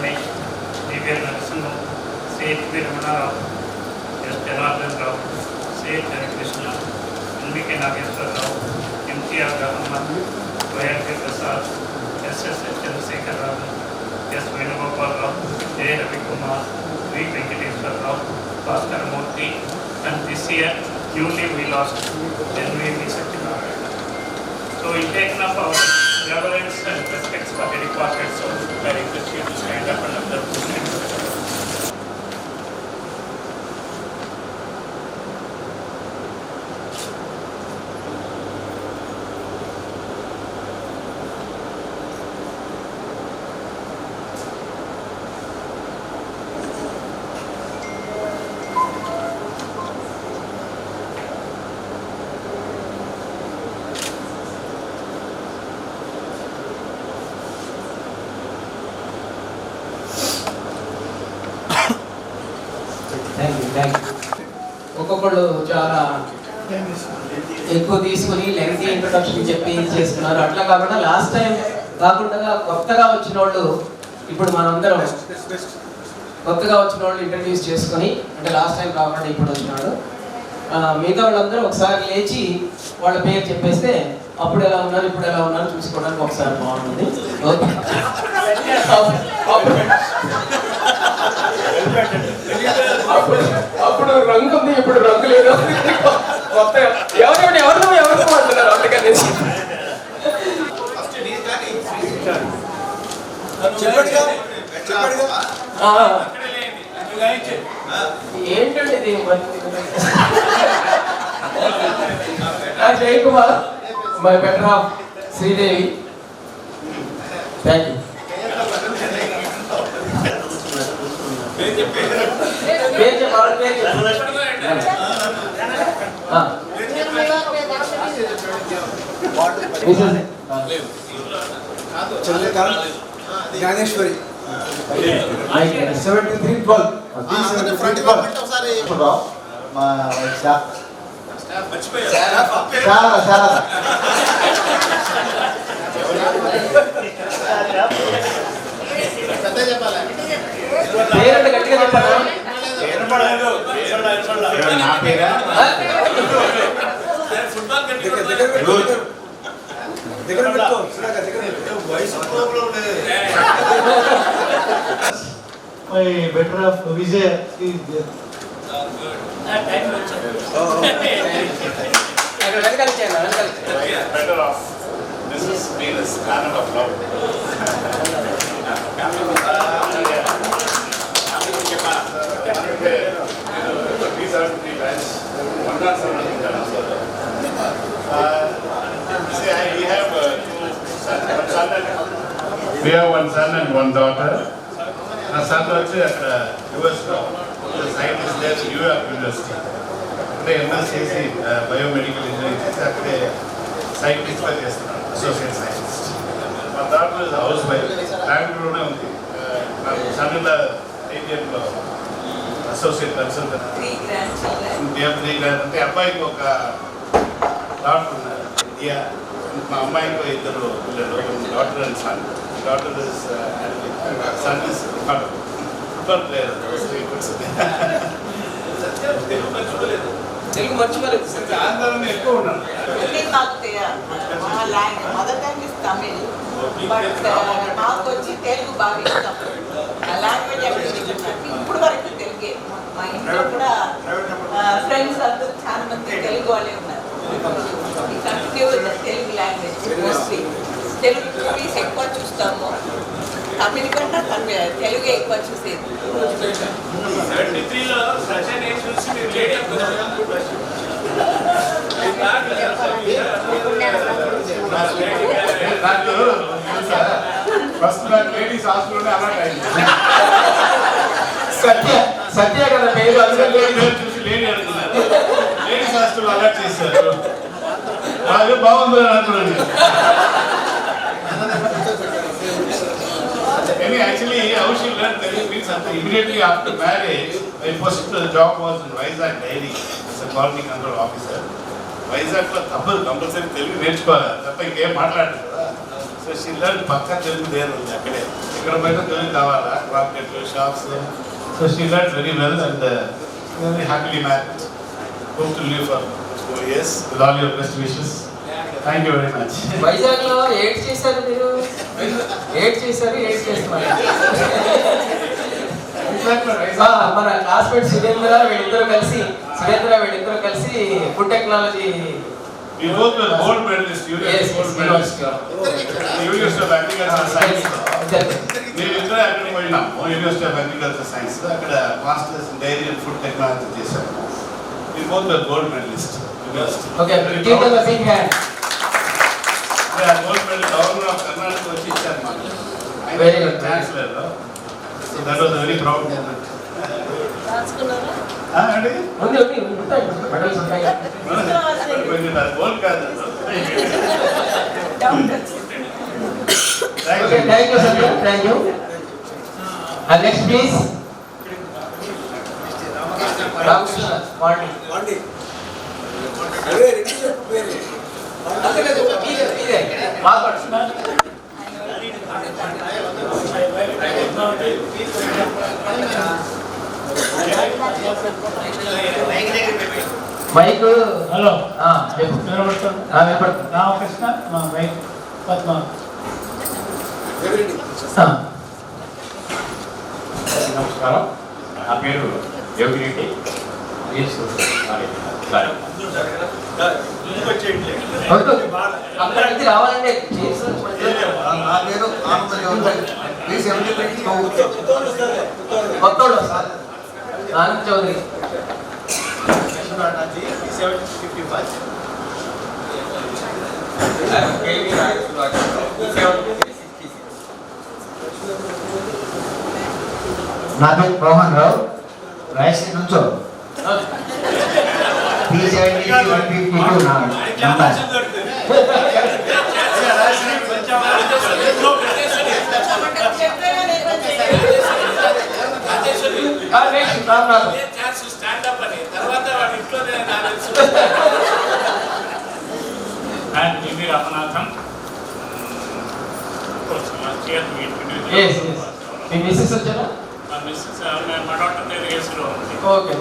Ramesh, D.V.L. Narasimha, C.H.P. Ramanarao, S. Janardhan Rao, C.H. Harikrishna, N.V.K. Nageshwar Rao, M.T.R. Rahman, Y.R.K. Prasad, S.S. Chandrasekhar Rao, S. Venugopal Rao, J. Ravi Kumar, V. Venkateswar Rao, Bhaskar Murthy, and this year newly we lost N.V.V. Satyanarayana. So in taking up our reverence and respects for the departed souls, I request you to stand up and observe the ceremony. ఒక్కొక్కళ్ళు చాలా ఎక్కువ తీసుకుని lengthy introduction చెప్పి చేస్తున్నారు. అట్లా కాకుండా last time కాకుండా కొత్తగా వచ్చిన వాళ్ళు ఇప్పుడు మనందరం కొత్తగా వచ్చిన వాళ్ళు ఇంట్రడ్యూస్ చేసుకొని, అంటే లాస్ట్ టైం కాకుండా ఇప్పుడు వచ్చినాడు, మిగతా వాళ్ళందరూ ఒకసారి లేచి వాళ్ళ పేరు చెప్పేస్తే అప్పుడు ఎలా ఉన్నారు ఇప్పుడు ఎలా ఉన్నారు చూసుకోవడానికి ఒకసారి బాగుంటుంది. అప్పుడు రంగు ఉంది, ఇప్పుడు రంగు లేదు. కొత్త ఎవరు అంటున్నారు అందుకని ఏంటండి ఇది Jay Kumar, my better half Sridevi. Thank you. Jnaneshwari 7312 పేరంటే గట్టిగా చెప్పారా? నా పేరా? My better half Vijay. Better off. This is Venus, planet of love. These are the guys. We have we have one son and one daughter. My son is at US now. The site is there, New York University. MSc biomedical engineering scientist associate scientist. My daughter is a housewife. Bangalore undi. My son-in-law Indian associate consultant. 3 grandchildren. అంటే అబ్బాయికి ఒక doctor ఉన్నారు. మా అమ్మాయికి ఇద్దరు పిల్లలు, daughter and son. Daughter is son is football player. Telugu మర్చిపోలేదు. ఆంధ్రాలో ఎక్కువ ఉన్నాను. Mother tongue is Tamil, but మాకు వచ్చి తెలుగు బాగా ఇష్టం. లాంగ్వేజ్ ఇప్పుడు వరకు తెలుగే. మా ఇంట్లో కూడా ఫ్రెండ్స్ అందరూ చాలా మంది తెలుగు వాళ్ళే ఉన్నారు. Continue Telugu language mostly. Telugu movies ఎక్కువ చూస్తాము. తమిళ కన్నా తెలుగే ఎక్కువ చూసేది. 73లో సచిన్ చూసి మీరు లేట్ ఫస్ట్ లేడీస్ హాస్టల్లోనే అలాట్ అయింది. సత్య కదా పేరు, చూసి లేడీ అనుకున్నారు. లేడీస్ హాస్టల్ అలాట్ చేశారు. అది బాగుంది అనుకున్నాను. Actually, how she learned Telugu means immediately after marriage, my first job was in Vizag Dairy as a quality control officer. Vizag lo compulsory Telugu నేర్చుకోవాలి. తప్ప ఇంకేం మాట్లాడలేదు కదా. సో సో షీ లెర్న్ పక్కా తెలుగు దేని ఉంది అక్కడే. ఇక్కడ బయట తెలుగు కావాలా, మార్కెట్లు, shops. So she learn very well and very happily married. Hope to live for 4 years with all your best wishes. Thank you very much. Vizag లో ఏడ్ చేశారు మీరు, ఏడ్ చేస్తున్నారు. మన క్లాస్మేట్ సురేంద్ర వీళ్ళిద్దరూ కలిసి food technology. We both were gold medalists. You were gold medalist. University of Agriculture Science. నేను ఇద్దరు అక్కడ పోయినాము, యూనివర్సిటీ ఆఫ్ అగ్రికల్చర్ సైన్స్. అక్కడ masters in dairy and food technology చేశాము. We both were gold medalists. Okay, give them a big hand. Gold medal governor of Karnataka వచ్చి ఇచ్చారు మాకు. Very good. Chancellor. So that was a very proud moment. రాసుకున్నారా? అండి medals ఉంటాయి. Gold కాదు. Doubt వచ్చింది. Okay, thank you, sir. Thank you. And next, please. Ramakrishna, Vandi. Mike. Hello, చెప్పు. వినపడుతుంది. రామకృష్ణ, మా వైఫ్ పద్మ. నమస్కారం, నా పేరు యోగిరెడ్డి. అక్కడ నుంచి రావాలంటే నా పేరు ఆనంద చౌదరి. కొత్తోడు సార్ ఆనంద్ చౌదరి. నా పేరు మోహన్ రావు, రాయశ్రీ నుంచో. P73-152 నా నంబర్. And G.V. Ramanathan. మీ మిస్సెస్ వచ్చారా? మా డాక్టర్ దగ్గర ఏసీలో ఉంది. ఓకే.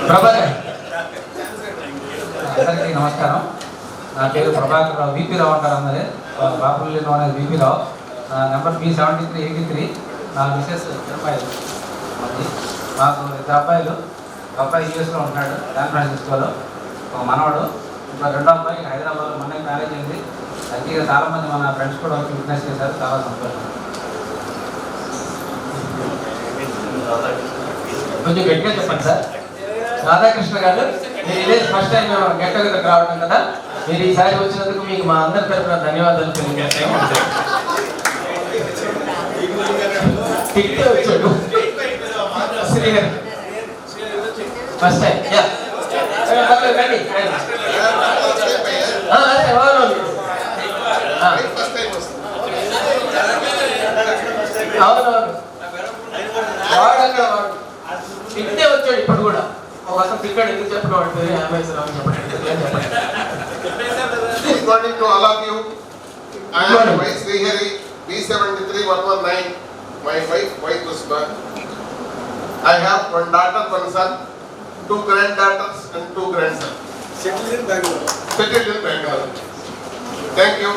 ప్రభాకర్. అందరికీ నమస్కారం. నా పేరు ప్రభాకర్ రావు, VP రావు అంటారు అందరే. బాపుల్లో అనేది VP రావు. Number B7383. నా మిసెస్ తిరుపాయలు. మాకు 2 అబ్బాయిలు. ఒక అబ్బాయి US లో ఉంటున్నాడు, శాన్ ఫ్రాన్సిస్కోలో. ఒక మనవాడు. ఇంకా 2వ అబ్బాయి హైదరాబాద్లో మొన్న మ్యారేజ్ అయింది. అయితే చాలామంది మన ఫ్రెండ్స్ కూడా వచ్చి విట్నెస్ చేశారు. చాలా సంతోషం. కొంచెం గట్టిగా చెప్పండి సార్. రాధాకృష్ణ గారు, మీరు ఇదే ఫస్ట్ టైం గెట్ టుగెదర్ రావడం కదా. మీరు ఈసారి వచ్చినందుకు మీకు మా అందరి తరఫున ధన్యవాదాలు తెలియజేస్తాము. తిట్టే వచ్చాడు శ్రీహరి ఫస్ట్ టైం. అవునవును, వాడు తిట్టే వచ్చాడు. ఇప్పుడు కూడా ఒక అసలు తిట్టాడు. ఎందుకు చెప్పడం చెప్పండి. Good morning to all of you. I am Y. Srihari, B73-119. My wife, Y. Kusma. I have 1 daughter, 1 son, 2 granddaughters and 2 grandsons. Settled in Bangalore. Thank you.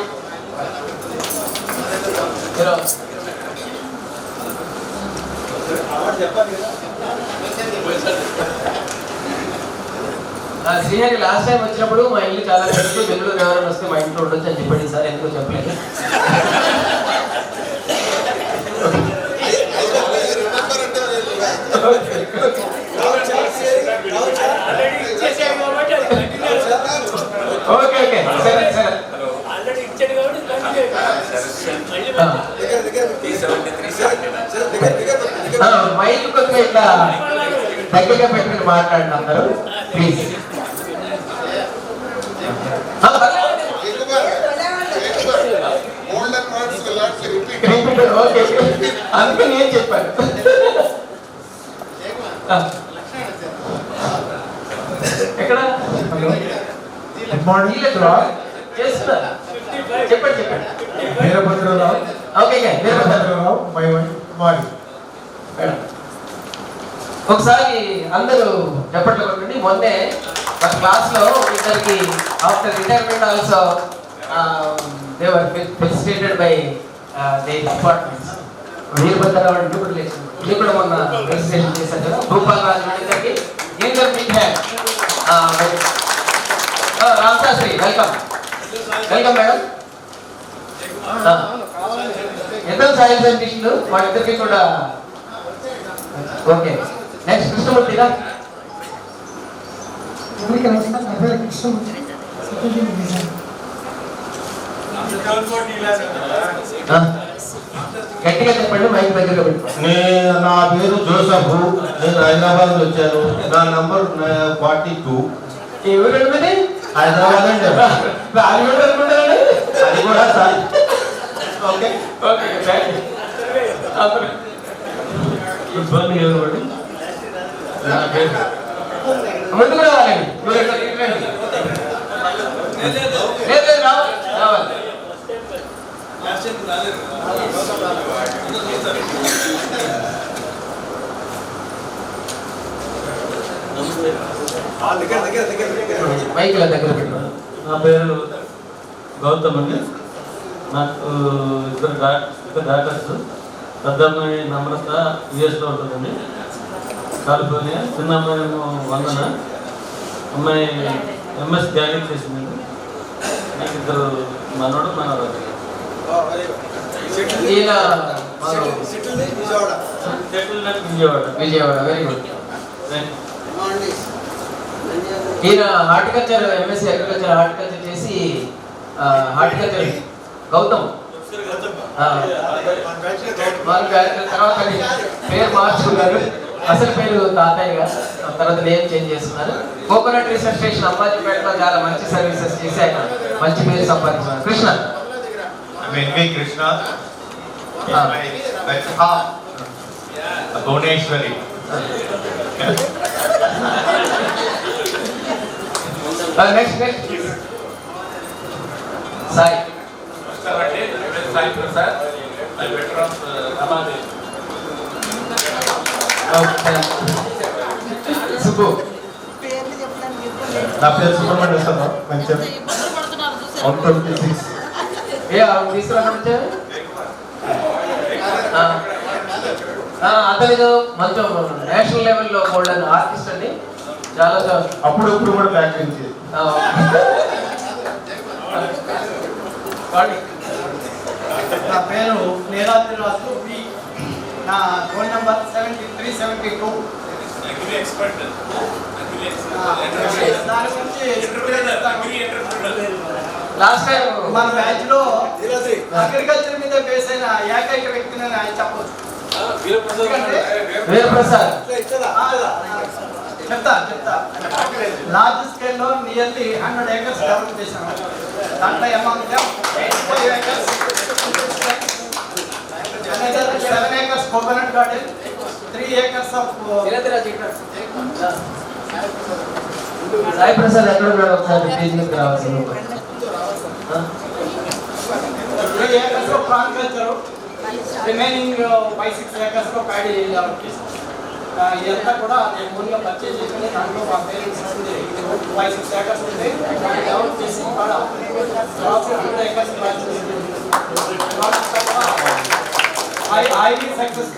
Srihari last time వచ్చినప్పుడు మా ఇల్లు చాలా పెద్ద, బెంగళూరు ఎవరైనా వస్తే మా ఇంట్లో ఉండొచ్చు అని చెప్పండి సార్. ఎందుకో చెప్పలేదు. ఓకే ఓకే, సరే సరే. మైక్ కొంచెం ఇట్లా దగ్గరగా పెట్టుకుని మాట్లాడిన అందరూ please. Older words will not be repeated. Okay, అందుకే నేను చెప్పాను. ఎక్కడ గుడ్ మార్నింగ్. చేస్తున్నారు చెప్పండి చెప్పండి. Veerabhadrarao. Okay Veerabhadrarao my wife Kumari. Madam ఒకసారి అందరూ చెప్పట్లు కొట్టండి. మొన్నే మన క్లాస్లో ఇద్దరికి after retirement also they were felicitated by the departments. Veerabhadrarao అంటే ఇప్పుడు లేదు, ఇది కూడా మొన్న ఫెలిసిటేషన్ చేశారు కదా. భూపాల్ రాజు ఇద్దరికి ఇంటర్ big hand. Ram Sastri welcome welcome madam. ఇద్దరు సాయిల్ సైంటిస్టులు, వాళ్ళిద్దరికి కూడా ఓకే. నెక్స్ట్ కృష్ణమూర్తిగా. అందరికీ నమస్కారం. నా పేరు కృష్ణమూర్తి. గట్టిగా చెప్పండి, మైక్ దగ్గర పెట్టుకోండి. నా పేరు జోసఫ్. నేను హైదరాబాద్ వచ్చాను. నా నంబర్ 42. ఎవరు అడిగితే హైదరాబాద్ అండి. రాజమండ్రి అనుకుంటారండి. అది కూడా సార్. ఓకే ఓకే ఇబ్బంది ఎవరు? నా పేరు ముందుకు రావాలండి. లేదు రావాలి. మైక్ల దగ్గర పెట్టుకోండి. నా పేరు గౌతమ్ అండి. నాకు ఇద్దరు డాక్టర్స్. పెద్ద అమ్మాయి నమ్రత యుఎస్లో ఉంటుందండి, కాలిఫోర్నియా. చిన్న అమ్మాయి వందన, అమ్మాయి ఎంఎస్ గ్యాలరీ చేసిందండి. నాకు ఇద్దరు మనోడు మనోడు. ఈయన విజయవాడ. Very good. ఈయన హార్టికల్చర్ ఎంఎస్సీ అగ్రికల్చర్ హార్టికల్చర్ చేసి హార్టికల్చర్ గౌతమ్ తర్వాత పేరు మార్చుకున్నారు. అసలు పేరు తాతయ్యగా, తర్వాత నేమ్ చేంజ్ చేసుకున్నారు. కోకోనట్ రీసెర్చ్ స్టేషన్ అంబాజీపేటలో చాలా మంచి సర్వీసెస్ చేసి ఆయన మంచి పేరు సంపాదించారు. కృష్ణ కృష్ణ భువనేశ్వరి. నెక్స్ట్ సాయి సాయి ప్రసాద్. సుబ్బు. నా పేరు సుబ్రహ్మణ్య శర్మ. మంచి 126. తీసుకురాకుండా అతను మంచి నేషనల్ లెవెల్లో గోల్డెన్ ఆర్టిస్ట్ అండి. చాలా అప్పుడప్పుడు కూడా ప్రాక్టీస్ చేసి నా పేరు నీలాద్రి రాజు. నా ఫోన్ నంబర్ 7372. దాని గురించి లాస్ట్ టైం మన బ్యాచ్ లో అగ్రికల్చర్ మీద బేస్ అయిన ఏకైక వ్యక్తిని ఆయన చెప్పవచ్చు. వీరప్రసాద్. చెప్తా లార్జ్ స్కేల్ లో నియర్లీ 100 acres డెవలప్ చేశాను. దాంట్లో amount 85 acres, 7 acres coconut garden, 3 acres of Sai Prasad ఎక్కడ ఉన్నాడు? ఒకసారి స్టేజ్ మీదకి రావాల్సింది. 3 acres of prawn culture, remaining 5-6 acres of paddy develop చేశాను. ఇదంతా కూడా నేను ఓన్గా పర్చేజ్ చేసుకుని దాంట్లో మా పేరెంట్స్ 5-6 acres ఉంది. డెవలప్ చేసి కూడా 100 acres హైలీ సక్సెస్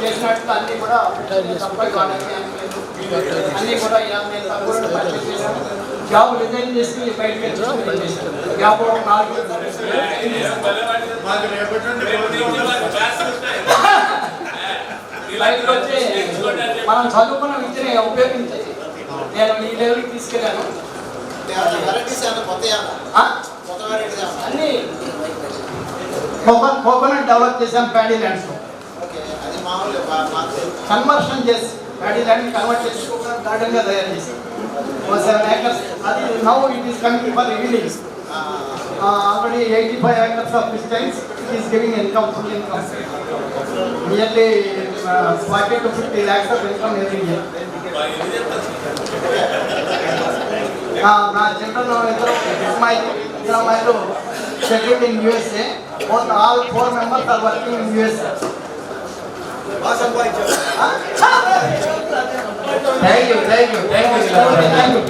చేసినట్లు అన్ని కూడా అన్ని కూడా నేను తక్కువ పర్చేజ్ చేశాను. జాబ్ రిజైన్ చేసి బయటకు వచ్చి జాబ్ 4 బయటకు వచ్చి మనం చదువుకున్న విద్యని ఉపయోగించాలి. నేను ఈ లెవెల్కి తీసుకెళ్ళాను. అన్ని కోకోనట్ డెవలప్ చేశాను. ప్యాడీ ల్యాండ్స్ కన్వర్షన్ చేసి ప్యాడీ ల్యాండ్ కన్వర్ట్ చేసి కోకోనట్ గార్డెన్ గా తయారు చేసి 7 acres. అది now it is coming for revealing. Already 85 acres of distance. It is giving income, full income. Nearly 40 to 50 lakhs of income every year. నా children ఇద్దరు అమ్మాయిలు settled in USA. Both all 4 members are working in USA. Thank you.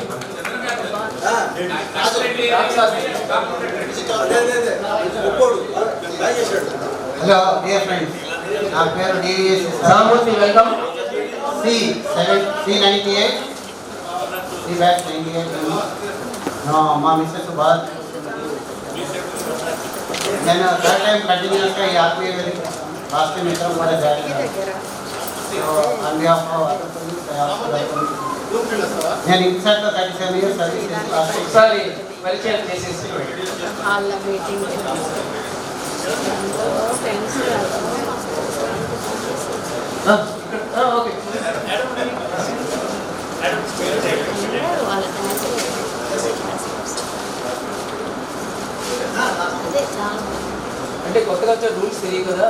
Hello dear friends, నా పేరు DVS Ramurthy, welcome. C98 batch 98. మా missus బాగా నేను third time కంటిన్యూస్గా ఈ ఆర్పీఐ లాస్ట్ టైం ఇద్దరం కూడా జాయిన్ అయ్యాను. సో ఆన్ బిహాఫ్ ఆఫ్ నేను ఇన్సార్ట్లో 37 years సర్వీస్ చేసి లాస్ట్ ఒకసారి పరిచయం చేసేసి వాళ్ళ మీటింగ్ ఫ్రెండ్స్ ఓకే. వాళ్ళ అదే చాలా అంటే కొత్తగా వచ్చే రూల్స్ తెలియదు కదా.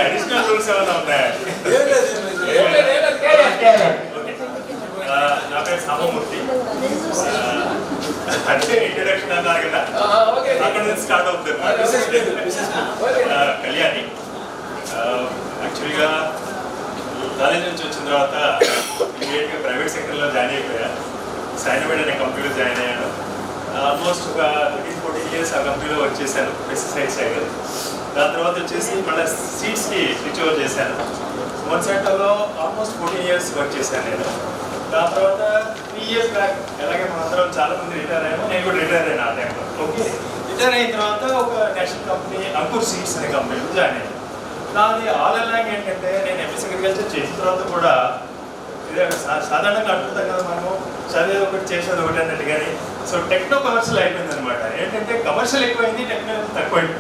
అడిషనల్ రూల్స్ ఏమైనా ఉన్నాయా? నా పేరు సామమూర్తి. అంటే ఇంట్రడక్షన్ అన్నారు కదా, అక్కడ నుంచి స్టార్ట్ అవుతుంది. కళ్యాణి యాక్చువల్గా కాలేజ్ నుంచి వచ్చిన తర్వాత ఇమీడియట్గా ప్రైవేట్ సెక్టర్లో జాయిన్ అయిపోయా. సైనబెడ్ అనే కంపెనీలో జాయిన్ అయ్యాను. ఆల్మోస్ట్ ఒక 13-14 years ఆ కంపెనీలో వర్క్ చేశాను, పెస్టిసైడ్ సైడ్. దాని తర్వాత వచ్చేసి మళ్ళీ సీడ్స్కి స్విచ్ ఓవర్ చేశాను. మొన్సాటోలో ఆల్మోస్ట్ 14 years వర్క్ చేశాను నేను. దాని తర్వాత 3 years బ్యాక్ అలాగే మనందరం చాలా మంది రిటైర్ అయ్యాము, నేను కూడా రిటైర్ అయినా ఆ టైంలో. ఓకే, రిటైర్ అయిన తర్వాత ఒక నేషనల్ కంపెనీ అంకుర్ సీడ్స్ అనే కంపెనీలో జాయిన్ అయ్యాను. నాది ఆల్ అలాంగ్ ఏంటంటే నేను ఎంఎస్ అగ్రికల్చర్ చేసిన తర్వాత కూడా ఇదే సాధారణంగా అనుకుంటాం కదా మనము, చదివేది ఒకటి చేసేది ఒకటి అన్నట్టు. కానీ సో టెక్నో కమర్షియల్ అయిపోయింది అనమాట. ఏంటంటే కమర్షియల్ ఎక్కువైంది, టెక్నాలజీ తక్కువైంది.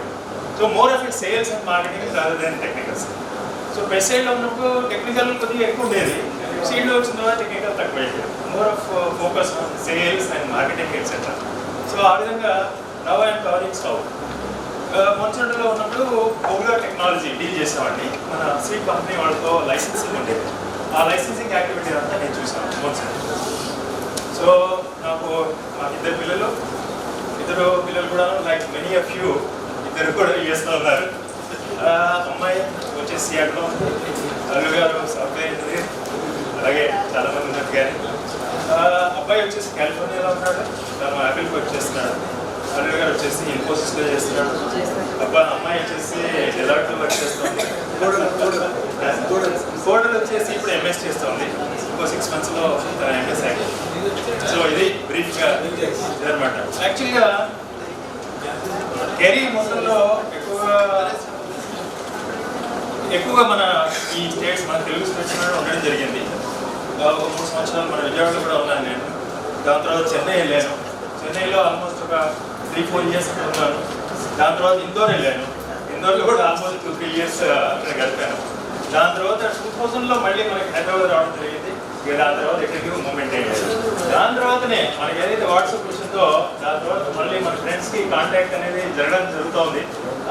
So more of it sales and marketing rather than technicals. So పెస్టైడ్లో ఉన్నప్పుడు టెక్నికల్ కొద్దిగా ఎక్కువ ఉండేది, సీడ్లో వచ్చిన తర్వాత టెక్నికల్ తక్కువైంది. More of focus on sales and marketing etcetera. So ఆ విధంగా నవ్ ఐఎమ్ కవరింగ్ స్టవ్. మొన్సాటోలో ఉన్నప్పుడు పోగులర్ టెక్నాలజీ డీల్ చేసామండి. మన సీడ్ కంపెనీ వాళ్ళతో లైసెన్సింగ్ ఉండేది. ఆ లైసెన్సింగ్ యాక్టివిటీ అంతా నేను చూసాను మొన్సాటో. సో నాకు మాకు ఇద్దరు పిల్లలు కూడా లైక్ మెనీ ఆఫ్ యూ, ఇద్దరు కూడా యూఎస్లో ఉన్నారు. అమ్మాయి వచ్చేసి సియాట్లో ఉంది, అల్లు గారు సాఫ్ట్వేర్ ఇంజనీర్, అలాగే చాలామంది ఉన్నారు. కానీ అబ్బాయి వచ్చేసి కాలిఫోర్నియాలో ఉన్నాడు, తను యాపిల్కి వర్క్ చేస్తున్నాడు. అల్లు గారు వచ్చేసి ఇన్ఫోసిస్లో చేస్తున్నాడు. అమ్మాయి వచ్చేసి డెలాయిట్లో వర్క్ చేస్తుంది. కోడలు వచ్చేసి ఇప్పుడు ఎంఎస్ చేస్తుంది. ఇంకో 6 monthsలో తన ఎంఎస్ అయింది. సో ఇది బ్రీఫ్గా ఇదనమాట. యాక్చువల్గా కెరీర్ మొత్తంలో ఎక్కువగా మన ఈ స్టేట్స్, మన తెలుగు స్టేట్స్ ఉండడం జరిగింది. ఒక 3 సంవత్సరాలు మన విజయవాడలో కూడా ఉన్నాను నేను. దాని తర్వాత చెన్నై వెళ్ళాను. చెన్నైలో ఆల్మోస్ట్ ఒక 3-4 years అక్కడ ఉన్నాను. దాని తర్వాత ఇందోర్ వెళ్ళాను. ఇందోర్లో కూడా ఆల్మోస్ట్ 2-3 years అక్కడ గడిపాను. దాని తర్వాత 2000లో మళ్ళీ మనకి హైదరాబాద్ రావడం జరిగింది. ఇక దాని తర్వాత ఎక్కడికి మూమెంట్ అయ్యేది. దాని తర్వాతనే మనకి ఏదైతే వాట్సాప్ వచ్చిందో దాని తర్వాత మళ్ళీ మన ఫ్రెండ్స్కి కాంటాక్ట్ అనేది జరగడం జరుగుతుంది.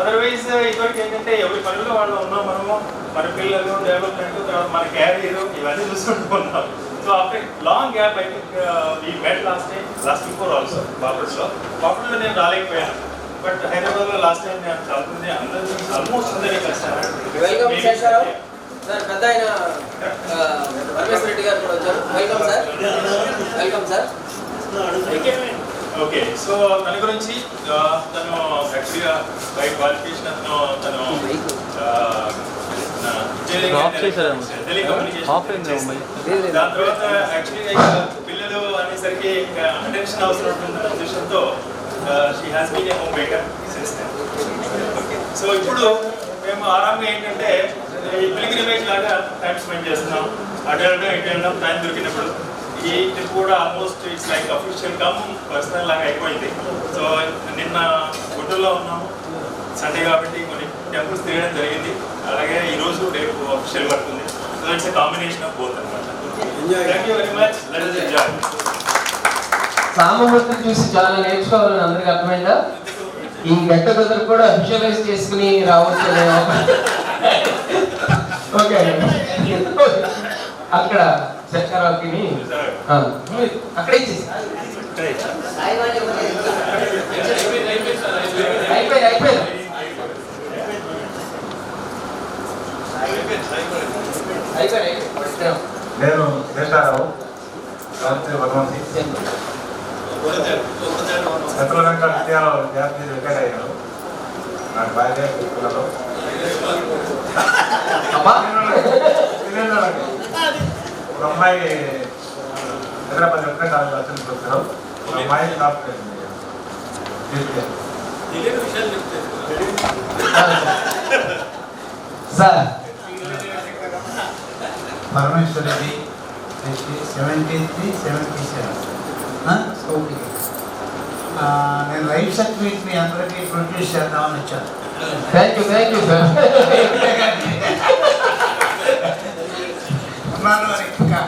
అదర్వైజ్ ఇదివరకు ఏంటంటే ఎవరి పనుల్లో వాళ్ళు ఉన్నాం మనము, మన పిల్లలు, డెవలప్మెంట్, తర్వాత మన క్యారియర్ ఇవన్నీ చూసుకుంటూ ఉన్నాం. So after long gap I think we met last before also బాపట్లలో నేను రాలేకపోయాను. బట్ హైదరాబాద్లో లాస్ట్ టైం నేను చదువుతుంది అందరూ ఆల్మోస్ట్ అందరినీ కలిసాను. Welcome Sesha Rao sir. పెద్ద ఆయన పరమేశ్వర రెడ్డి గారు కూడా వచ్చారు. Welcome sir. Welcome sir. Okay, so తన గురించి తను యాక్చువల్గా బై క్వాలిఫికేషన్ తను టెలికమ్యూనికేషన్. దాని తర్వాత యాక్చువల్గా పిల్లలు అనేసరికి అటెన్షన్ అవసరం ఉంటున్న ఉద్దేశంతో she has been a homemaker since then. So ఇప్పుడు మేము ఆరాంగా ఏంటంటే ఈ పిలిగ్రిమేజ్ లాగా టైం స్పెండ్ చేస్తున్నాం. అటు వెళ్ళడం ఇటు వెళ్ళడం టైం దొరికినప్పుడు. ఈ ట్రిప్ కూడా almost it's like official come personal లాగా అయిపోయింది. సో నిన్న గుంటూరులో ఉన్నాము, సండే కాబట్టి కొన్ని టెంపుల్స్ తిరగడం జరిగింది. అలాగే ఈరోజు రేపు అఫీషియల్ వర్క్ ఉంది. So it's a combination of both అనమాట. Thank you very much. Let's enjoy. Samamurthy చూసి చాలా నేర్చుకోవాలని అందరికి అర్థమైందా? ఈ గెట్ టుగెదర్ కూడా విజువలైజ్ చేసుకుని రావచ్చు. ఓకే అక్కడ చక్రాకిని అక్కడ ఇచ్చేసి అయిపోయింది నేను శేషారావు భగవంతి శత్రులంక విద్యాలో విద్యార్థి రిటైర్ అయ్యాను. నాకు భార్య పిల్లలు ఒక అమ్మాయి హైదరాబాద్ ఎక్కడ కాలేజ్ వచ్చిన వచ్చారు. ఒక అమ్మాయి టాప్ సార్ పరమేశ్వర రెడ్డి 7377 నేను రైట్ సర్టిఫికేట్ మీ అందరికీ ప్రొడ్యూస్ చేద్దామని వచ్చాను. థ్యాంక్ యూ సార్ ఉన్నాను మరి ఇంకా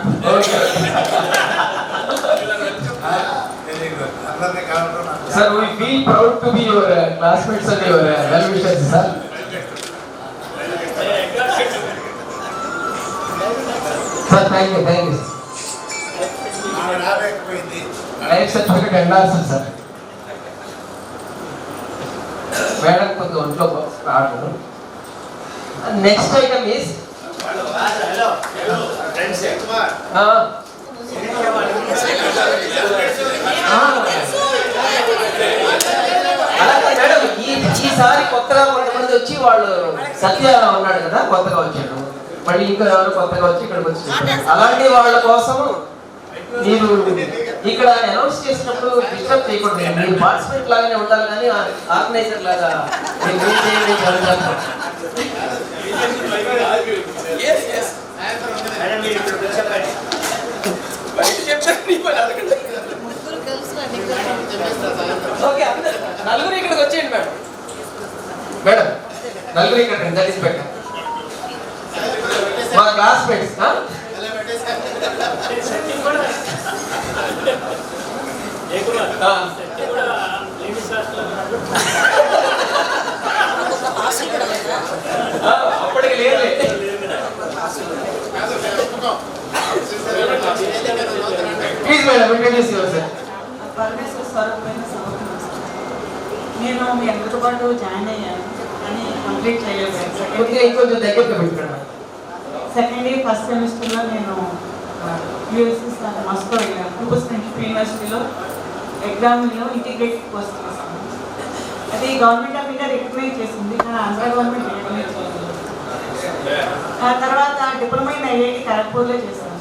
అందరినీ కావడం Sir, we feel proud to be your classmates and your well-wishers, sir. Sir, thank you. Life certificate endorsement, sir. Madam, కొంచెం ఒంట్లో order. Next item is. Hello. అలాగే మేడం ఈసారి కొత్తగా కొంతమంది వచ్చి వాళ్ళు సత్య ఉన్నాడు కదా కొత్తగా వచ్చాడు, మళ్ళీ ఇంకా ఎవరు కొత్తగా వచ్చి ఇక్కడికి వచ్చి అలాంటి వాళ్ళ కోసం మీరు ఇక్కడ అనౌన్స్ చేసినప్పుడు డిస్టర్బ్ చేయకూడదు. మీరు పార్టిసిపేట్ లాగానే ఉండాలి కానీ ఆర్గనైజర్ లాగా నలుగురు ఇక్కడికి వచ్చేయండి మేడం నలుగురు ఇక్కడ దట్ ఇస్ బెటర్. మా క్లాస్మేట్స్ అప్పటికి లేదు. Please madam introduce your self. నేను మీ అందరితో పాటు జాయిన్ అయ్యాను కానీ కంప్లీట్ చేయలేదు. ఇంకొంచెం దగ్గరగా పెట్టుకోండి. సెకండ్ ఇయర్ ఫస్ట్ సెమిస్టర్లో నేను యూఎస్సీ మస్కో వెళ్ళాను. యూనివర్సిటీలో ఎగ్జామ్లో ఇంటిగ్రేటెడ్ కోర్స్ చేశాను. అది గవర్నమెంట్ ఆఫ్ ఇండియా రికగ్నైజ్ చేసింది కానీ ఆంధ్ర గవర్నమెంట్ రికగ్నైజ్ చేయలేదు. ఆ తర్వాత డిప్లొమా ఇన్ ఐఐటి ఖరగ్పూర్లో చేశాను.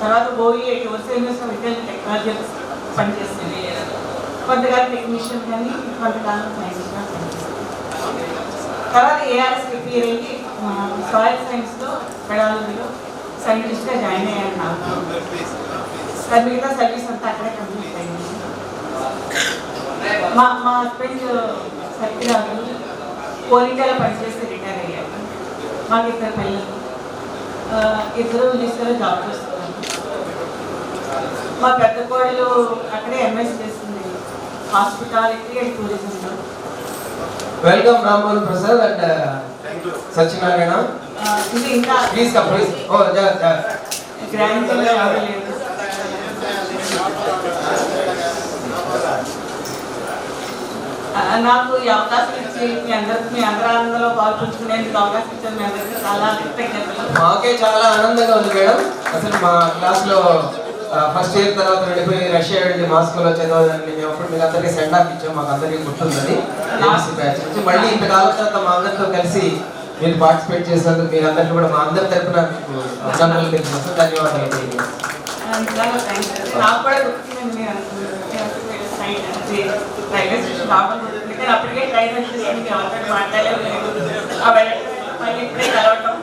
తర్వాత ఓఈఐటి ఓసీ యూనివర్సిటీ ఆఫ్ టెక్నాలజీ పనిచేసింది. కొంతకాలం టెక్నీషియన్ కానీ కొంతకాలం సైన్స్గా పనిచేసింది. తర్వాత ఏఆర్ఎస్ ప్రిపేర్ అయ్యి సాయిల్ సైన్స్లో పెడాలజీలో సైంటిస్ట్గా జాయిన్ అయ్యాను. నాకు మిగతా సర్వీస్ అంతా అక్కడే కంప్లీట్ అయింది. మా హస్బెండ్ సత్యరాజు కోల్ ఇండియాలో పనిచేసి రిటైర్ అయ్యారు. మాకు ఇద్దరు పిల్లలు, ఇద్దరు ఇంగ్లీష్లో జాబ్ చేస్తున్నారు. మా పెద్ద కోడలు అక్కడే ఎంఎస్ చేస్తుంది హాస్పిటాలిటీ అండ్ టూరిజంలో. Welcome Rammohan Prasad and Satyanarayana. ఇది ఇంకా ప్లీజ్ కమ్ ప్లీజ్. ఓ గ్రాండ్ లేదు. నాకు ఈ అవకాశం ఇచ్చి మీ అందరూ ఆనందంలో పాల్పంచుకునేందుకు అవకాశం ఇచ్చారు. మీ అందరికీ చాలా కృతజ్ఞతలు. మాకే చాలా ఆనందంగా ఉంది మేడం. అసలు మా క్లాస్లో ఫస్ట్ ఇయర్ తర్వాత వెళ్ళిపోయి రష్యా వెళ్ళి మాస్కోలో చదవదండి. మేము అప్పుడు మీకు అందరికీ సెండ్ ఆఫ్ ఇచ్చాం. మాకు అందరికీ గుర్తుందని బ్యాచ్ నుంచి మళ్ళీ ఇంతకాలం తర్వాత మా అందరితో కలిసి మీరు పార్టిసిపేట్ చేసినందుకు మీరు అందరికీ కూడా మా అందరి తరఫున అభినందనలు తెలియజేస్తాం. ధన్యవాదాలు తెలియజేస్తాం. నాకు కూడా గుర్తుందండి. రైల్వే స్టేషన్ రావడం గుర్తుంది కానీ అప్పటికే ట్రైన్ వచ్చేసి ఎవరితో మాట్లాడలేదు. మళ్ళీ ఇప్పుడే కలవటం.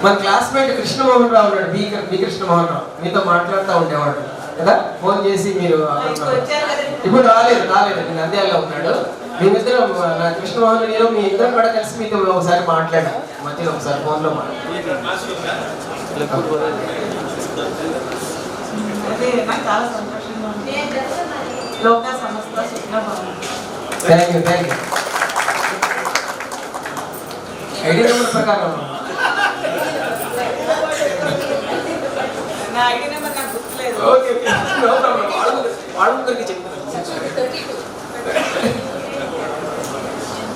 మన క్లాస్మేట్ కృష్ణమోహన్ రావు ఉన్నాడు, బి కృష్ణమోహన్ రావు. మీతో మాట్లాడుతూ ఉండేవాడు కదా, ఫోన్ చేసి మీరు ఇప్పుడు రాలేదు నేను నంద్యాలలో ఉన్నాడు. మేమిద్దరం నా కృష్ణమోహన్ గారు మీ ఇద్దరం కూడా కలిసి మీతో ఒకసారి మాట్లాడాం. మధ్యలో ఒకసారి ఫోన్లో అదే నాకు చాలా సంతోషంగా ఉంది. లోక సంస్థ సుఖ థ్యాంక్ యూ ఐడి నెంబర్ ప్రకారం నా ఐడి నెంబర్ నాకు గుర్తులేదు. ఓకే వాళ్ళ ముగ్గురికి చెప్తాను.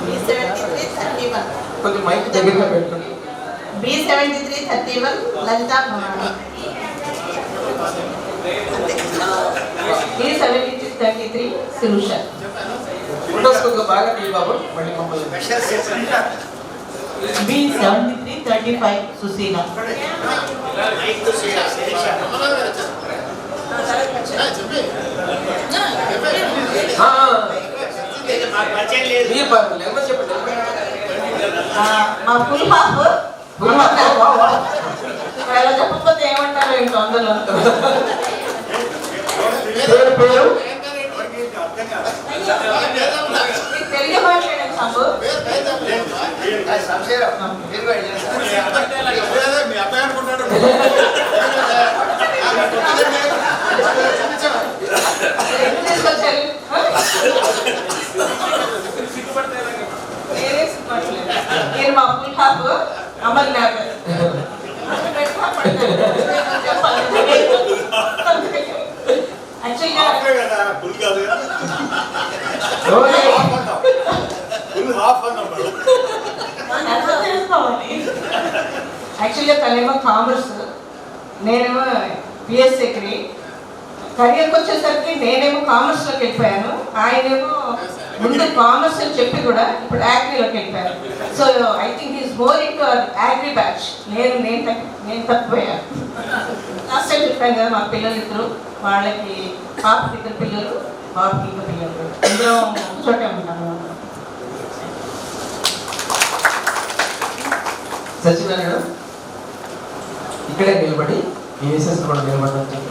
B7331. కొంచెం మైక్ దగ్గరగా పెట్టుకోండి. B7331 Lalitha Bhavani. B7333 Sirisha. Photos కొంచెం బాగా తీయ బాబు. మళ్ళీ మమ్మల్ని B7335 సుశీల. చెప్పండి. మా ఫుల్ హాఫ్ ఎలా చెప్పకపోతే ఏమంటారు ఇంకో అందులో. పేరు తెలుగు మాట్లాడాను సంబు. తీసుకొచ్చారు నేను మా ఫుల్ హాఫ్ అమర్ నాగర్. యాక్చువల్గా తనేమో కామర్స్, నేనేమో పిఎస్ సెక్రటరీ. కెరియర్కి వచ్చేసరికి నేనేమో కామర్స్లోకి వెళ్ళిపోయాను, ఆయనేమో ముందు కామర్స్ అని చెప్పి కూడా ఇప్పుడు అగ్రీలోకి వెళ్ళిపోయాను. So I think is more into agree batch. నేను తప్పిపోయాను. లాస్ట్ టైం చెప్పాను కదా, మా పిల్లలు ఇద్దరు, వాళ్ళకి పాపకి 2 పిల్లలు, బాబుకి 2 పిల్లలు, అందరం చోటే ఉంటాము. సత్యనారాయణ ఇక్కడే నిలబడి మీ మిసెస్ కూడా నిలబడని చెప్పి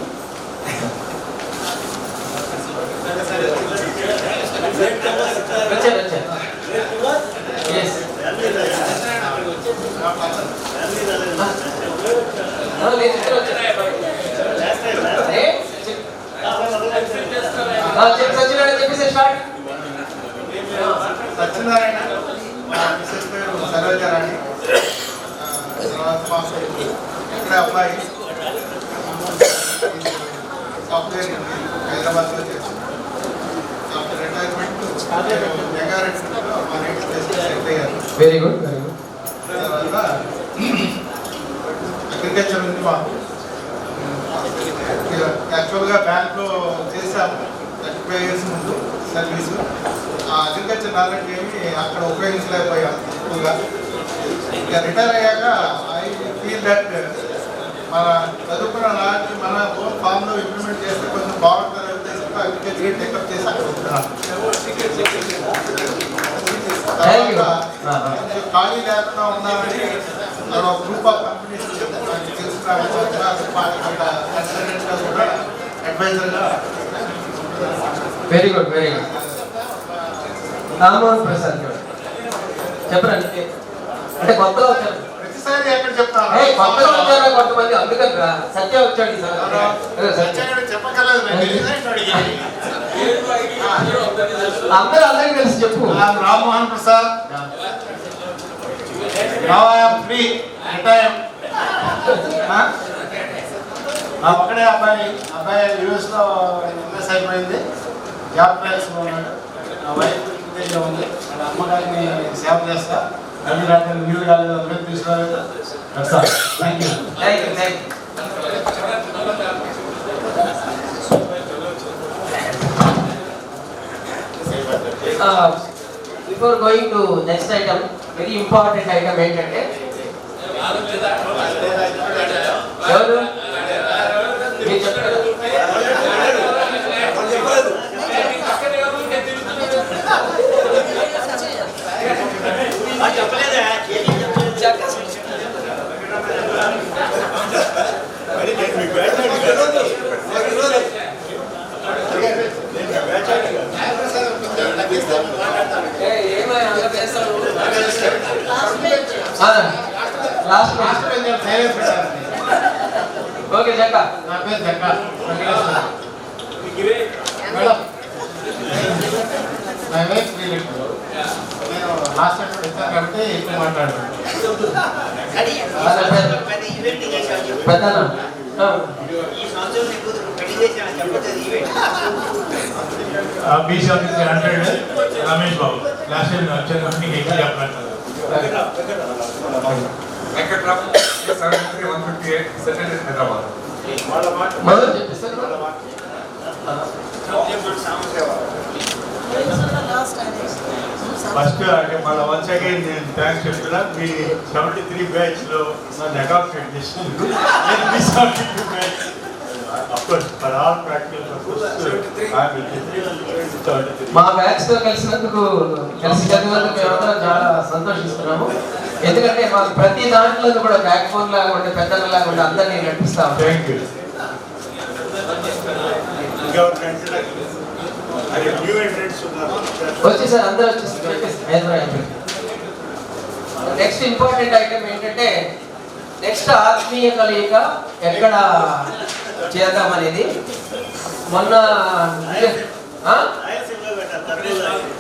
వచ్చారు. ఎస్ సత్యనారాయణ చెప్పేసి స్టార్ట్. సత్యనారాయణ, మా మిస్సెస్ పేరు సరోజారాణి. తర్వాత మాకు ఇక్కడ అబ్బాయి సాఫ్ట్వేర్ హైదరాబాద్లో చేసి ఆఫ్టర్ రిటైర్మెంట్ జంగారెడ్డిలో మా నేటివ్ ప్లేస్లో సెటిల్ అయ్యారు. Very good, very good. తర్వాత అగ్రికల్చర్ ఉంది మాకు. యాక్చువల్గా బ్యాంక్లో చేసాము 35 years ముందు సర్వీసు. ఆ అగ్రికల్చర్ నాలెడ్జ్ ఏమి అక్కడ ఉపయోగించలేకపోయాం ఎక్కువగా. ఇక రిటైర్ అయ్యాక ఐ ఫీల్ దట్ మన చదువుకున్న నాలెడ్జ్ మన ఓన్ ఫామ్లో ఇంప్లిమెంట్ చేస్తే కొంచెం బాగుంటుంది ఉద్దేశంతో అగ్రికల్చర్ టేకప్ చేసి అక్కడ ఉంటున్నాను. కొంచెం ఖాళీ లేకుండా ఉండాలని ఒక గ్రూప్ ఆఫ్ కంపెనీస్ తెలుసుకున్న కన్సల్టెంట్గా కూడా అడ్వైజర్గా. Very good, very good. Rammohan Prasad garu చెప్పరండి. అంటే కొత్తగా వచ్చారు, ప్రతిసారి ఎక్కడ చెప్తాను కొత్తగా వచ్చారా కొంతమంది, అందుకని సత్య వచ్చాడు చెప్పగలదు. అందరికీ కలిసి చెప్పు. Rammohan Prasad. Now I am free, retired. నా ఒక్కడే అబ్బాయి యూఎస్లో ఎంఎస్ అయిపోయింది, జాబ్ ట్రయల్స్లో ఉన్నాడు. నా వైఫ్ ఇండియాలో ఉంది. వాళ్ళ అమ్మగారిని సేవ చేస్తా. అన్ని రాత్రి నీళ్ళు కాలేదు, అందరూ తీసుకురాలేదు. Thank you. Before going to next item, very important item ఏంటంటే, ఎవరు మీరు చెప్పారు లాస్ట్ ఓకే జక్క. నా పేరు జక్క. మేడం, మై వైఫ్ నేను లాస్ట్ టైం వచ్చారు కాబట్టి ఎక్కువ మాట్లాడారు. పెద్దనా B7300 Ramesh Babu last time వచ్చారు కాబట్టి నీకు ఎక్కువ చెప్పాలి. Venkatram 73-158 settle in Hyderabad. మొదలు చెప్పేస్తారు. ఫస్ట్ అంటే మళ్ళీ వన్స్ అగైన్ నేను థ్యాంక్స్ చెప్తున్నా. మీ 73 బ్యాచ్ లో నన్ను అడాప్టెడ్ చేసినందుకు. నేను మీ 72 batch of course for all practical మా బ్యాచ్ తో కలిసినందుకు కలిసి చదివినందుకు మేమందరం చాలా సంతోషిస్తున్నాము. ఎందుకంటే మాకు ప్రతి దాంట్లో కూడా బ్యాక్ బోన్ లాగా ఉంటే పెద్దల లాగా ఉంటే అందరినీ నడిపిస్తాము. Thank you. వచ్చేసారు, అందరూ వచ్చేసారు. నెక్స్ట్ ఇంపార్టెంట్ ఐటమ్ ఏంటంటే నెక్స్ట్ ఆత్మీయ కలయిక ఎక్కడ చేద్దాం అనేది. మొన్న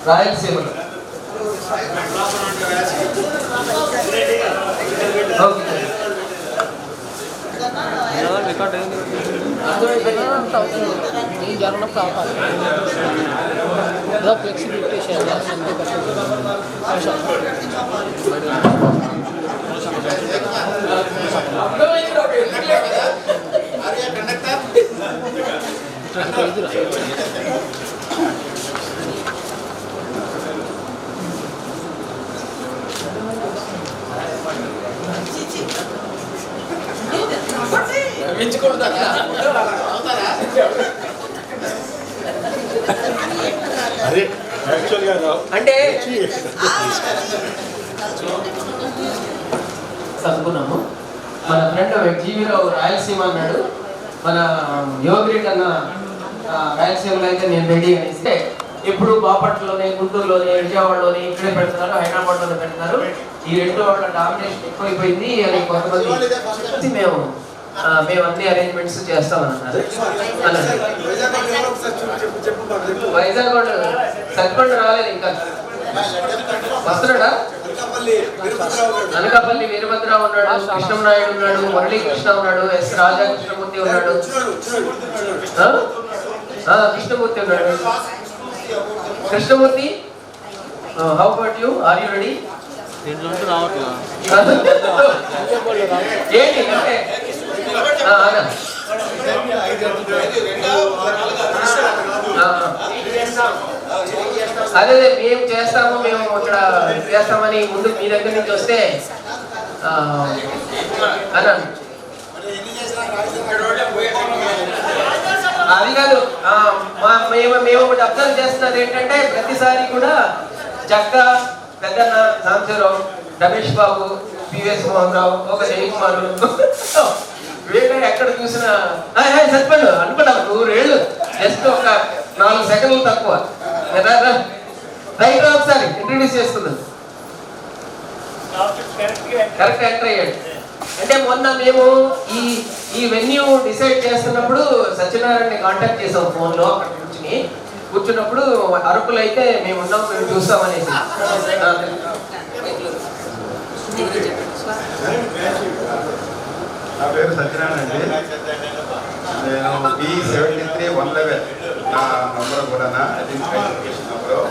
రాయలసీమలో ఫ్లెక్సిబిలిటీ అంటే చదువుకున్నాము. మన ఫ్రెండ్ జీవీరావు రాయలసీమ అన్నాడు. మన యోగిరెడ్డి అన్న రాయలసీమలో అయితే నేను రెడీ అనేస్తే ఎప్పుడు బాపట్లలోనే, గుంటూరులోనే, విజయవాడలోనే ఇక్కడే పెడుతున్నారు, హైదరాబాద్లోనే పెడుతున్నారు. ఈ రెండు వాళ్ళ డామినేషన్ ఎక్కువైపోయింది అని కొంతమంది మేము అన్ని అరేంజ్మెంట్స్ చేస్తామని అన్నారు. వైజాగ్ వాళ్ళు సత్పండు రాలేదు ఇంకా, వస్తున్నాడా? అనకాపల్లి వీరభద్రరావు ఉన్నాడు, కృష్ణనాయుడు ఉన్నాడు, మురళీకృష్ణ ఉన్నాడు, ఎస్ రాజా కృష్ణమూర్తి ఉన్నాడు, కృష్ణమూర్తి ఉన్నాడు. Krishnamurthy, how about you? Are you ready? ఏంటి అంటే అదే మేము చేస్తాము, మేము ఇక్కడ చేస్తామని ముందు మీ దగ్గర నుంచి వస్తే అన్నాను. అది కాదు, మేము ఒకటి అబ్జర్వ్ చేస్తున్నది ఏంటంటే ప్రతిసారి కూడా జక్క, పెద్దన్న, సాంబశివరావు, రమేష్ బాబు, పివిఎస్ మోహన్ రావు, ఒక జయకుమార్, వీళ్ళు ఎక్కడ చూసినా సత్పండు అనుకుంటా 100 ఏళ్ళు, జస్ట్ ఒక 4 సెకండ్లు తక్కువ. రైట్ ఒకసారి ఇంట్రడ్యూస్ చేసుకుందాం. కరెక్ట్ ఎంటర్ అయ్యాడు. అంటే మొన్న మేము ఈ వెన్యూ డిసైడ్ చేస్తున్నప్పుడు సత్యనారాయణని కాంటాక్ట్ చేసాం ఫోన్లో. అక్కడ కూర్చున్నప్పుడు అరుపులు అయితే మేము ఉన్నాం, మేము చూస్తామనేసి. నా పేరు సత్యనారాయణ అండి. నేను B73-111 నా నంబర్ కూడా ఐడెంటిఫికేషన్ నంబరు.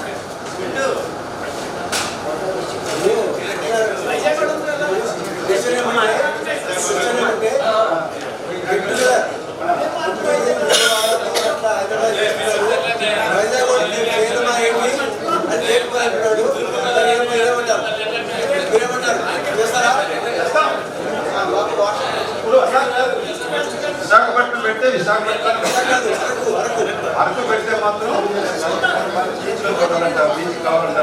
విశాఖపట్నం పెడితే విశాఖపట్నం, అరకు పెడితే మాత్రం బీచ్ కావాలంటే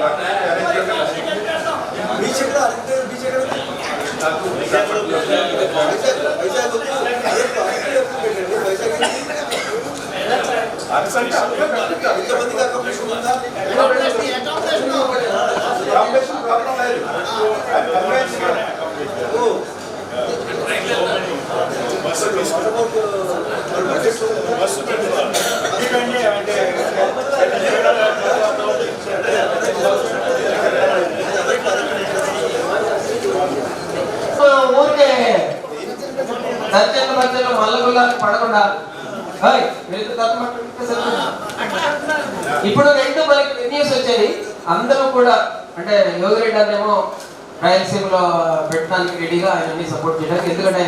మధ్యలో మల్లగుల్లాలకు పడకుండా ఇప్పుడు రెండు మనకి న్యూస్ వచ్చాయి. అందరూ కూడా అంటే యోగిరెడ్డి అన్నేమో రాయలసీమలో పెట్టడానికి రెడీగా ఆయన సపోర్ట్ చేయడానికి, ఎందుకంటే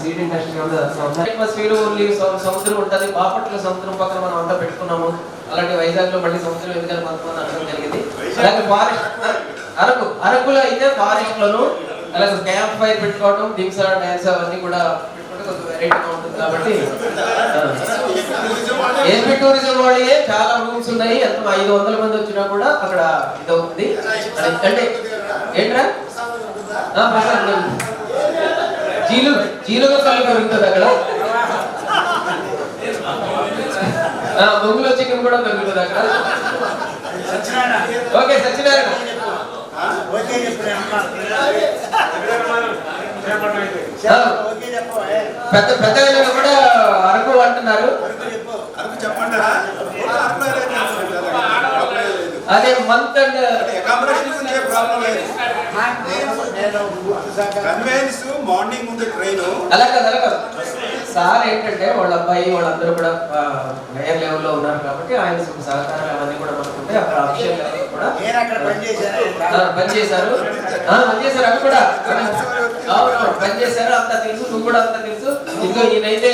సీట్ ఇండస్ట్రీ ఓన్లీ సముద్రం ఉంటుంది. బాపట్ల సముద్రం పక్కన మనం అంతా పెట్టుకున్నాము. అలాంటి వైజాగ్ లో మళ్ళీ సముద్రం ఎందుకని మనకు అనడం జరిగింది. అలాగే ఫారెస్ట్ అరకులో అయితే ఫారెస్ట్ లోను అలాగే క్యాంప్ ఫైర్ పెట్టుకోవడం, దింస డాన్స్ అవన్నీ కూడా వెరైటీగా ఉంటుంది. కాబట్టి ఏపీ టూరిజం వాళ్ళే చాలా రూమ్స్ ఉన్నాయి. ఎంత 500 మంది వచ్చినా కూడా అక్కడ ఇది అవుతుంది. అంటే ఏంట్రా జీలుగా కళ్ళు దొరుకుతుంది అక్కడ. బొంగులో చికెన్ కూడా దొరుకుతుంది అక్కడ. ఓకే సత్యనారాయణ పెద్ద కూడా అరకు అంటున్నారు. అదే మంత్ అండ్ మార్నింగ్ ఉంది ట్రైన్. అలాగే సార్ ఏంటంటే వాళ్ళ అబ్బాయి వాళ్ళందరూ కూడా హైయర్ లెవెల్లో ఉన్నారు కాబట్టి ఆయన సహకారాలు అవన్నీ కూడా మనకుంటే అక్కడ అఫీషియల్ లెవెల్ కూడా పనిచేశారు. అవి కూడా పనిచేశారు. అంతా తెలుసు, నువ్వు కూడా అంతా తెలుసు. ఇంకో ఈయనైతే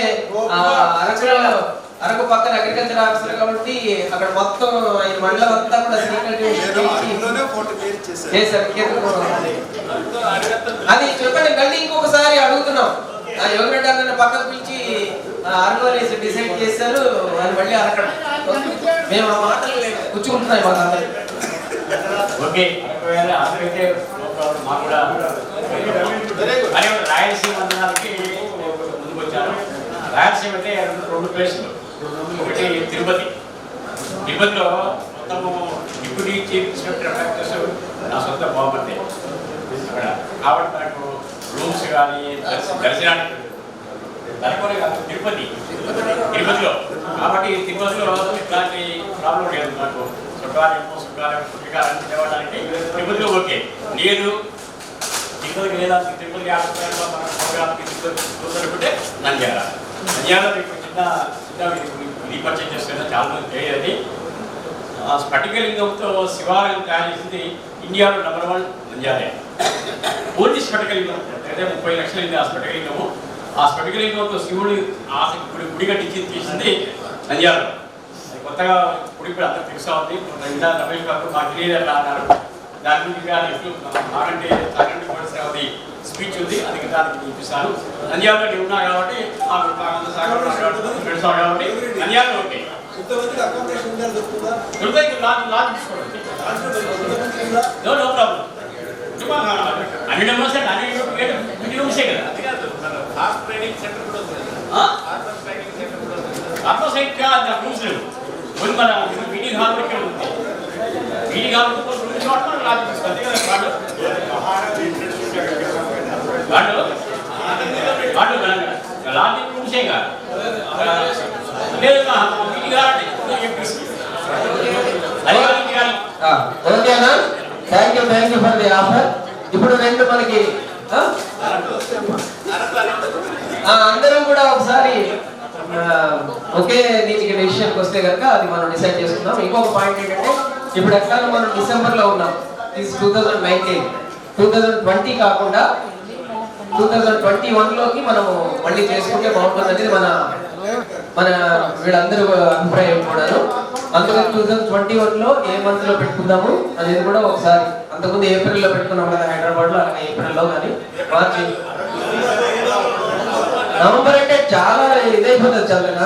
అరకు పక్కన అగ్రికల్చర్ ఆఫీసర్ కాబట్టి అక్కడ మొత్తం ఆయన మండలం అంతా కూడా అది చెప్పండి. మళ్ళీ ఇంకొకసారి అడుగుతున్నాం. యోగిరెడ్డి అన్న పక్కకు పిలిచి అరకు డిసైడ్ చేశారు. అది మళ్ళీ అక్కడ మేము ఆ మాటలు కూర్చుంటున్నాయి మాకు అందరికి. ఓకే అక్కడైతే మాకు కూడా రాయలసీమ అందడానికి ముందుకు వచ్చాను. రాయలసీమ అయితే 2 ప్లేసులు. ఒకటి తిరుపతిలో మొత్తము డిప్యూటీ చీఫ్ ఇన్స్పెక్టర్ ఫ్యాక్టర్స్ నా సొంత బాగుంది అక్కడ. కాబట్టి మనకు రూమ్స్ కానీ దర్శనానికి తరపునే కాదు తిరుపతిలో కాబట్టి తిరుపతిలో ఇట్లాంటి ప్రాబ్లం లేదు నాకు. సుఖాలయం పుట్టికాలన్నీ తేవడానికి తిరుపతిలో ఓకే లేదు. తిరుపతికి లేదా తిరుపతి ఆసుపత్రిలో మన ప్రోగ్రామ్కి తిరుపతి నంద్యాల మీకు చిన్న రీపర్చేజ్ చేస్తున్నా చాలా మంది తెలియదు. స్ఫటికలింగంతో శివాలయం తయారు చేసింది ఇండియాలో నంబర్ 1 నంద్యాలే. ఓన్లీ స్ఫటికలింగం అయితే 30 లక్షలు అయింది ఆ స్ఫటికలింగము. ఆ స్ఫటికలింగంతో శివుడి గుడి కట్టించి తీసింది నంద్యాలలో. కొత్తగా గుడి కూడా అంతా ఫిక్స్ అవుతుంది. రమేష్ బాబు మాకు తెలియదు ఎట్లా అన్నారు. దాని గురించి ఆగంటే పడిపోవాల్సిన స్పీచ్ ఉంది. అది దానికి చూపిస్తాను. నంద్యాలలో నేను ఉన్నా కాబట్టి పెడతాను కాబట్టి నంద్యాలలో ఓకే. No problem. అన్ని నెంబర్స్ అన్ని రూమ్సే కదా. ఆత్మ సైట్ రూమ్స్ లేవు. మన మీటింగ్ హాల్ దగ్గర ఉంది. మీటింగ్ హాల్ లాజిక్ రూమ్సే కాదు. ఓకేనా? Thank you for the offer. ఇప్పుడు రెండు మనకి అందరం కూడా ఒకసారి ఒకే దీనికి డెసిషన్కి వస్తే కనుక అది మనం డిసైడ్ చేసుకుందాం. ఇంకొక పాయింట్ ఏంటంటే ఇప్పుడు ఎట్లా మనం డిసెంబర్లో ఉన్నాం. ఇది 2019 2020 కాకుండా 2021లోకి మనం మళ్ళీ చేసుకుంటే బాగుంటుంది అనేది మన వీళ్ళందరూ అభిప్రాయం కూడాను. అందుకని 2021లో ఏ మంత్ లో పెట్టుకుందాము అనేది కూడా ఒకసారి. అంతకుముందు ఏప్రిల్లో పెట్టుకున్నాం కదా హైదరాబాద్లో, అలాగే ఏప్రిల్లో కానీ మార్చి నవంబర్ అంటే చాలా ఇదైపోతుంది. చల్లగా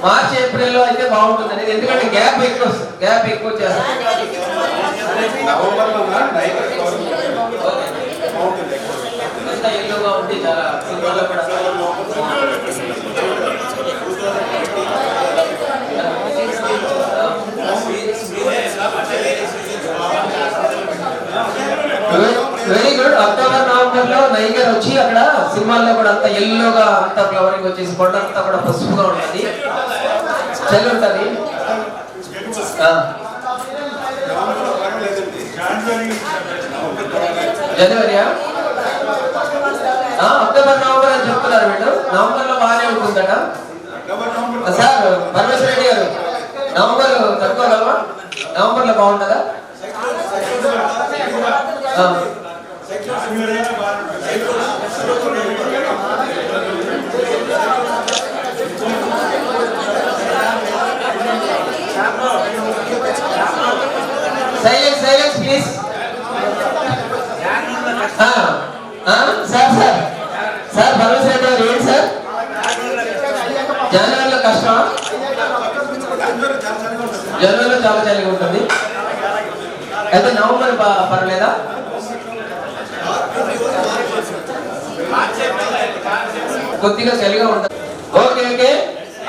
మార్చి ఏప్రిల్లో అయితే బాగుంటుంది అనేది. ఎందుకంటే గ్యాప్ ఎక్కువ చేస్తాం. అంతా ఎల్లోగా ఉంటే చాలా సినిమాలో కూడా వెరీ గుడ్. అక్టోబర్ నవంబర్లో నైగర్ వచ్చి అక్కడ సినిమాల్లో కూడా అంత ఎల్లోగా అంత ఫ్లవరింగ్ వచ్చేసి కొండ అంతా కూడా పసుపుగా ఉంటుంది, చలి ఉంటుంది. జనవరియా అక్టోబర్ నవంబర్ అని చెప్తున్నారు వీళ్ళు. నవంబర్ లో బాగానే ఉంటుందట. సార్ పరమేశ్వర రెడ్డి గారు, నవంబర్ తట్టుకోగలవా? నవంబర్ లో బాగుంటుందా? Silence please. సార్ పరమేశ్వర రెడ్డి గారు, ఏంటి సార్ జనవరిలో కష్టమా? జనవరిలో చాలా చలిగా ఉంటుంది. అయితే నవంబర్ పర్లేదా? కొద్దిగా చలిగా ఉంటుంది. ఓకే.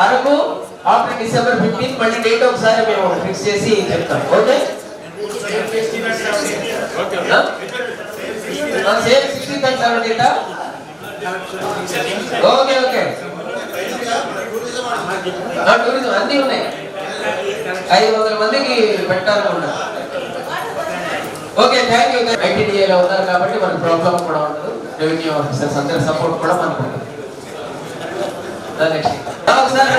అరకు ఆఫ్టర్ డిసెంబర్ 15 మళ్ళీ డేట్ ఒకసారి మేము ఫిక్స్ చేసి చెప్తాం. Okay. Same 16th and 17th. Okay. Tourism అన్నీ ఉన్నాయి. 500 మందికి పెట్టాలనుకుంటా. Okay, thank you. ఐటీడీఏలో ఉన్నారు కాబట్టి మనకు ప్రాబ్లం కూడా ఉండదు. రెవెన్యూ ఆఫీసర్స్ అందరి సపోర్ట్ కూడా మనకు ఉంటుంది. ఒకసారి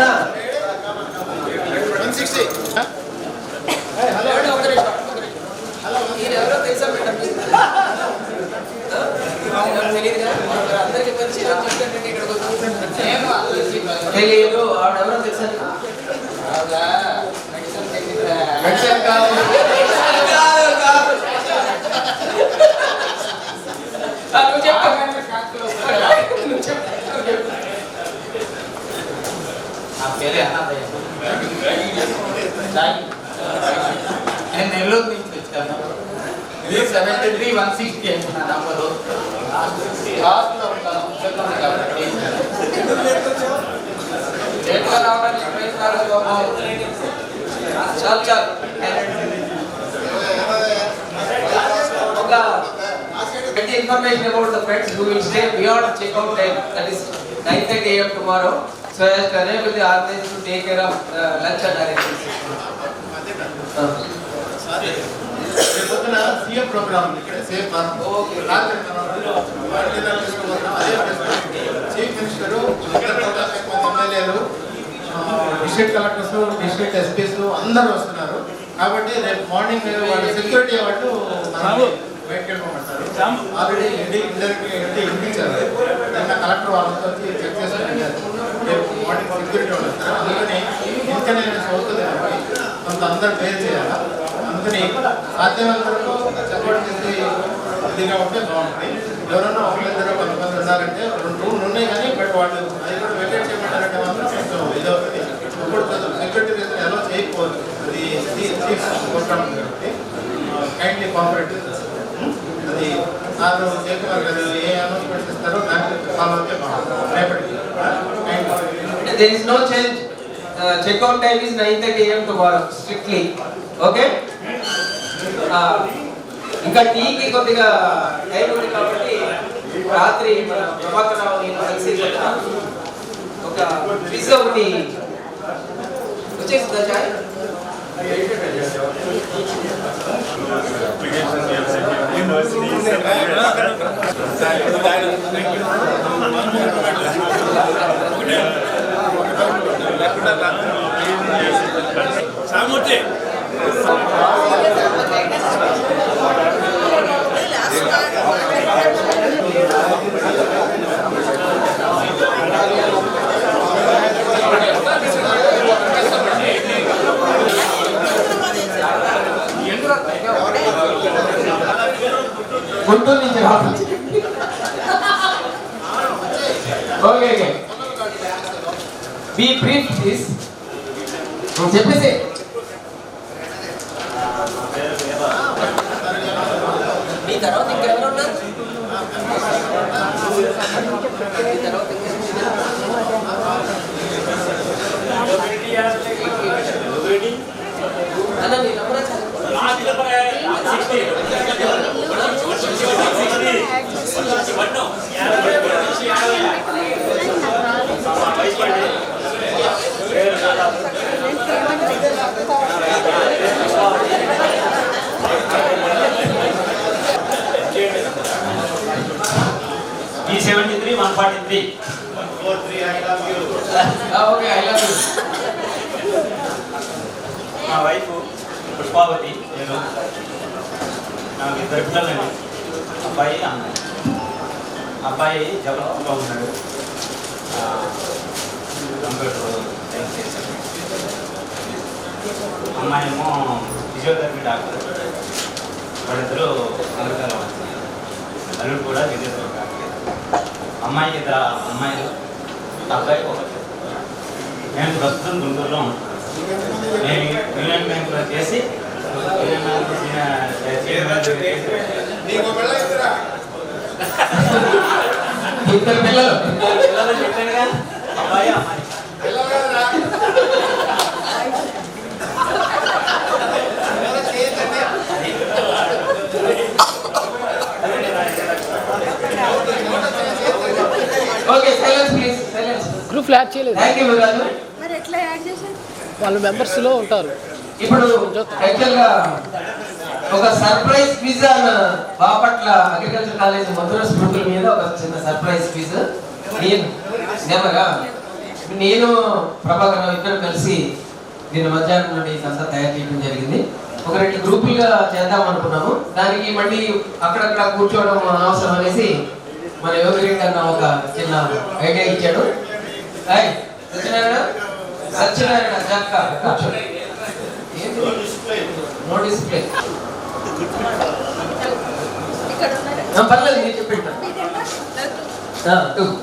ఎవరో తెలుసా మేడం? తెలియదు. ఆవిడెవరో తెలుసా? నేను నెల్లూరు నుంచి వచ్చాను. 73-160 నా నంబరు. లాస్ట్లో ఉంటాను కాబట్టి ఎట్లా రావడానికి ప్రయత్నాలు చాలు. ఒక information about the friends who will stay beyond checkout time, that is 9:30 AM tomorrow, so as to enable the organization to take care of lunch and arrangements. పొద్దున సీఎం ప్రోగ్రామ్ ఇక్కడ సేఫ్ రాత్రి చీఫ్ మినిస్టరు, ఎమ్మెల్యేలు, district collectors, district SP's అందరూ వస్తున్నారు. కాబట్టి రేపు morning వాళ్ళు security వాళ్ళు బయటకు వెళ్ళిపోమంటారు. ఆల్రెడీ ఇంటించారు. నిన్న కలెక్టర్ వాళ్ళతో చెక్ చేసుకుని రేపు మార్నింగ్ సెక్యూరిటీ వాళ్ళు వస్తారు. అందుకని ఇన్కన్వీనియన్స్ అవుతుంది కాబట్టి కొంత అందరూ పేరు చేయాలి. అందుకని సాధ్యమైనంత సపోర్ట్ చేసి ఇదిగా ఉంటే బాగుంటుంది. ఎవరన్నా ఒకరిద్దరు కొంతమంది ఉన్నారంటే 2 రూమ్లు ఉన్నాయి కానీ బట్ వాళ్ళు అది కూడా వెకేట్ చేయమంటారంటే మాత్రం కొంచెం ఇదవుతుంది. ఇప్పుడు సెక్యూరిటీ రీజన్ ఎలా చేయకపోవచ్చు. అది చీఫ్ ప్రోగ్రామ్ కాబట్టి కైండ్లీ కోఆపరేట్. అది సార్ చేస్తున్నారు కదా, ఏ అనౌన్స్మెంట్స్ ఇస్తారో దానికి ఫాలో అయితే బాగుంటుంది. రేపటికి there is no change. Checkout time is 9:30 AM tomorrow strictly. Okay. ఇంకా టీకి కొద్దిగా టైం ఉంది కాబట్టి రాత్రి మన ప్రభాకర్ రావు నేను కలిసి ఒక క్విజ్ ఒకటి వచ్చేసిందా చాయ్? సామూర్తి గుంటూరు నుంచి రావాలి. ఓకే బీ బ్రీఫ్ దిస్ చెప్పేసి మీ తర్వాత ఇంకెవరు ఉన్నారు? మీ తర్వాత అన్న నీ number B73 143. Okay, I love you. మా వైఫ్ పుష్పావతి, నేను నాకు 2 పిల్లలండి, అబ్బాయి అమ్మాయి. అబ్బాయి జబల్పూర్లో ఉన్నాడు, కంప్యూటర్ చేశాడు. అమ్మాయి ఏమో ఫిజియోథెరపీ డాక్టర్. వాళ్ళిద్దరూ అమెరికాలో ఉంటున్నారు. అల్లుడు కూడా ఫిజియోథెరపీ డాక్టర్. అమ్మాయికి 2 అమ్మాయిలు, అబ్బాయి ఒకటి. నేను ప్రస్తుతం గుంటూరులో ఉంటున్నాను. నేను యూనియన్ బ్యాంకులో చేసి ఇద్దరు పిల్లలు చెప్పానుగా, అబ్బాయి అమ్మాయి. Okay, silence please, silence. Group add చేయలేదు. థ్యాంక్ యూ రాజు. మరి ఎట్లా యాడ్ చేశారు? వాళ్ళు మెంబర్స్ లో ఉంటారు. ఇప్పుడు యాక్చువల్ గా ఒక సర్ప్రైజ్ క్విజ్ అన్న బాపట్ల అగ్రికల్చర్ కాలేజ్ మధుర స్మృతుల మీద ఒక చిన్న సర్ప్రైజ్ క్విజ్. నేను ప్రభాకర్ ఇద్దరు కలిసి దీని మధ్యాహ్నం నుండి ఇదంతా తయారు చేయడం జరిగింది. ఒక 2 గ్రూపులుగా చేద్దాం అనుకున్నాము. దానికి మళ్ళీ అక్కడక్కడ కూర్చోవడం అనవసరం అనేసి మన యోగిరెడ్డి అన్న ఒక చిన్న ఐడియా ఇచ్చాడు. సత్యనారాయణ జక్క కూర్చోండి. నో డిస్ప్లే పర్లేదు, నేను చెప్పండి. 2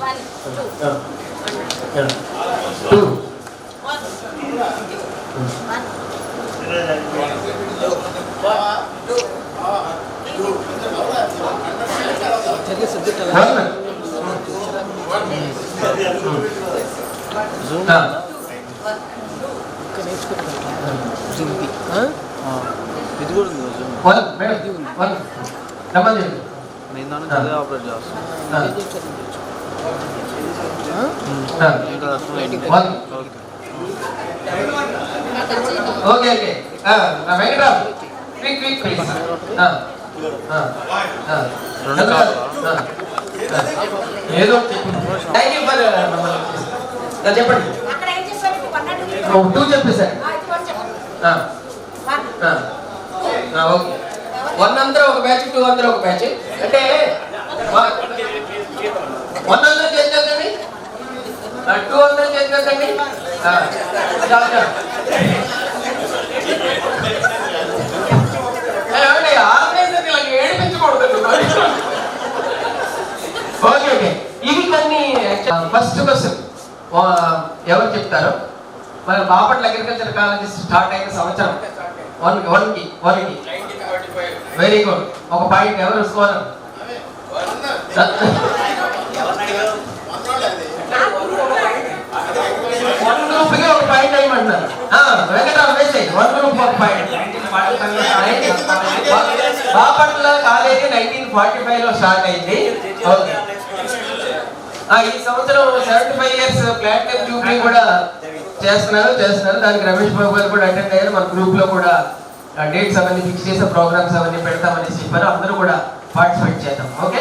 ఇది కూడా ఉంది. నేను దాన్ని చదివే ఆపరేట్ చేస్తాను. Okay okay, Venkatrao quick quick please. ఏదో థ్యాంక్ యూ ఫర్ చెప్పండి. 2 చెప్పేసారు. ఓకే, 1 అందరూ ఒక బ్యాచ్, 2 అందరూ ఒక బ్యాచ్. అంటే 1 అందరూ చేద్దండి, 2 అందరూ చేద్దండి. ఆర్గనైజర్ ఇలా ఏడిపించకూడదు. ఓకే ఓకే, ఇవి కొన్ని. ఫస్ట్ క్వశ్చన్ ఎవరు చెప్తారు? మన బాపట్ల అగ్రికల్చర్ కాలేజ్ స్టార్ట్ అయిన సంవత్సరం 1కి వెరీ గుడ్. ఒక పాయింట్. ఎవరు స్కోర్? వన్ గ్రూప్ కి ఒక పాయింట్ అయ్యమంటారు. వెంకటరావు వేసేయి. 1 గ్రూప్ ఒక పాయింట్. బాపట్ల కాలేజీ 1945లో స్టార్ట్ అయింది. ఓకే, ఈ సంవత్సరం 75 ఇయర్స్ ప్లాటినం జూబ్లీ కూడా చేస్తున్నారు. దానికి రమేష్ బాబు గారు కూడా అటెండ్ అయ్యారు. మన గ్రూప్ లో కూడా డేట్స్ అవన్నీ ఫిక్స్ చేసే ప్రోగ్రామ్స్ అవన్నీ పెడతామని చెప్పారు. అందరూ కూడా పార్టిసిపేట్ చేద్దాం. ఓకే,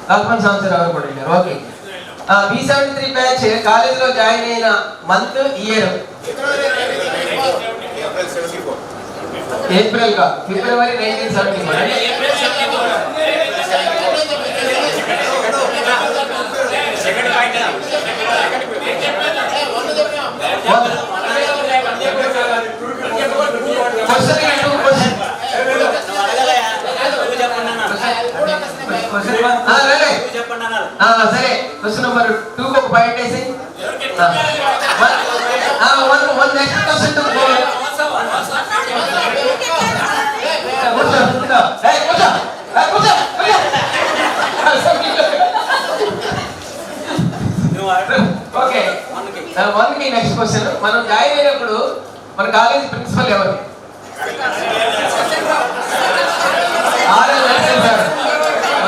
కల్పన సంవత్సరాలు కూడా వెళ్ళారు. ఓకే, B73 బ్యాచ్ కాలేజీలో జాయిన్ అయిన మంత్, ఇయర్ ఏప్రిల్ గా ఫిబ్రవరి 1974. సరే, క్వశ్చన్ నెంబర్ 2 ఒక పాయింట్ వేసి వన్ నెక్స్ట్ క్వశ్చన్ ఓకే. 1కి నెక్స్ట్ క్వశ్చన్. మనం జాయిన్ అయినప్పుడు మన కాలేజ్ ప్రిన్సిపల్ ఎవరు?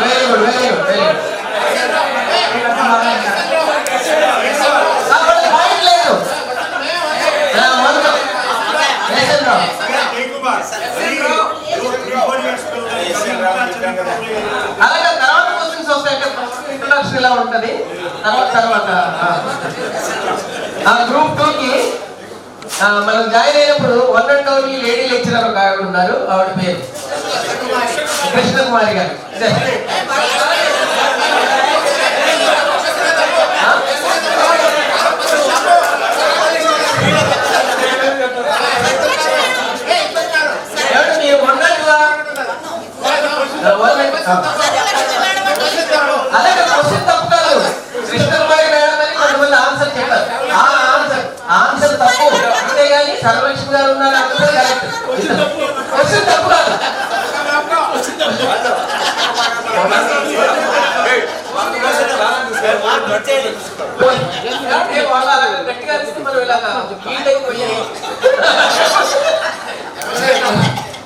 Very good, very good, very good. Point లేదు. అలాగే తర్వాత క్వశ్చన్స్ వస్తాయి. ఇంట్రొడక్షన్ ఇంట్రడక్షన్ ఇలా ఉంటది. తర్వాత గ్రూప్ 2కి మనం జాయిన్ అయినప్పుడు 1 and only లేడీ లెక్చరర్ ఒక ఆవిడ ఉన్నారు. ఆవిడ పేరు కృష్ణకుమారి గారు. మీరు ఉండగా అలాగే క్వశ్చన్ తప్పు కాదు. కృష్ణకుమారి మేడం అని కొంతమంది ఆన్సర్ చెప్పారు. ఆ ఆన్సర్ తప్పు. అంతేగాని సర్వలక్ష్మి గారు ఉన్నారు ఆన్సర్ కరెక్ట్. క్వశ్చన్ తప్పు కాదు. గట్టిగా మనం ఇలాగా ఈల్డ్ అయిపోయాయి.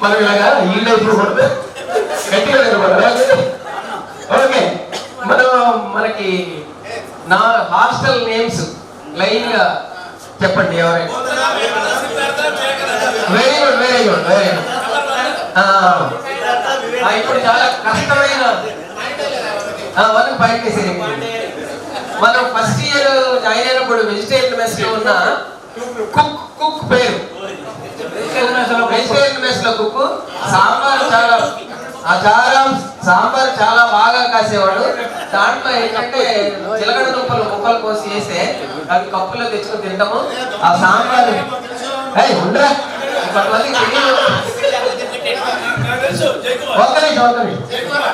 మనం ఇలాగా ఈల్డ్ అయిపోకూడదు, గట్టిగా లేకపోతే. ఓకే, మనకి నా హాస్టల్ నేమ్స్ లైన్ గా చెప్పండి ఎవరైనా. Very good, very good, very good. ఇప్పుడు చాలా కష్టమైన మనం బయట మనం ఫస్ట్ ఇయర్ జాయిన్ అయినప్పుడు వెజిటేరియన్ మెస్ లో ఉన్న కుక్ పేరు వెజిటేరియన్ మెస్ లో కుక్. సాంబార్ చాలా బాగా కాసేవాడు. దాంట్లో ఏంటంటే చిలకడ దుంపలు ముక్కలు కోసి వేస్తే అవి కప్పులో తెచ్చుకొని తింటాము. ఆ సాంబార్ ఉండరా కొంతమందికి తెలియదు.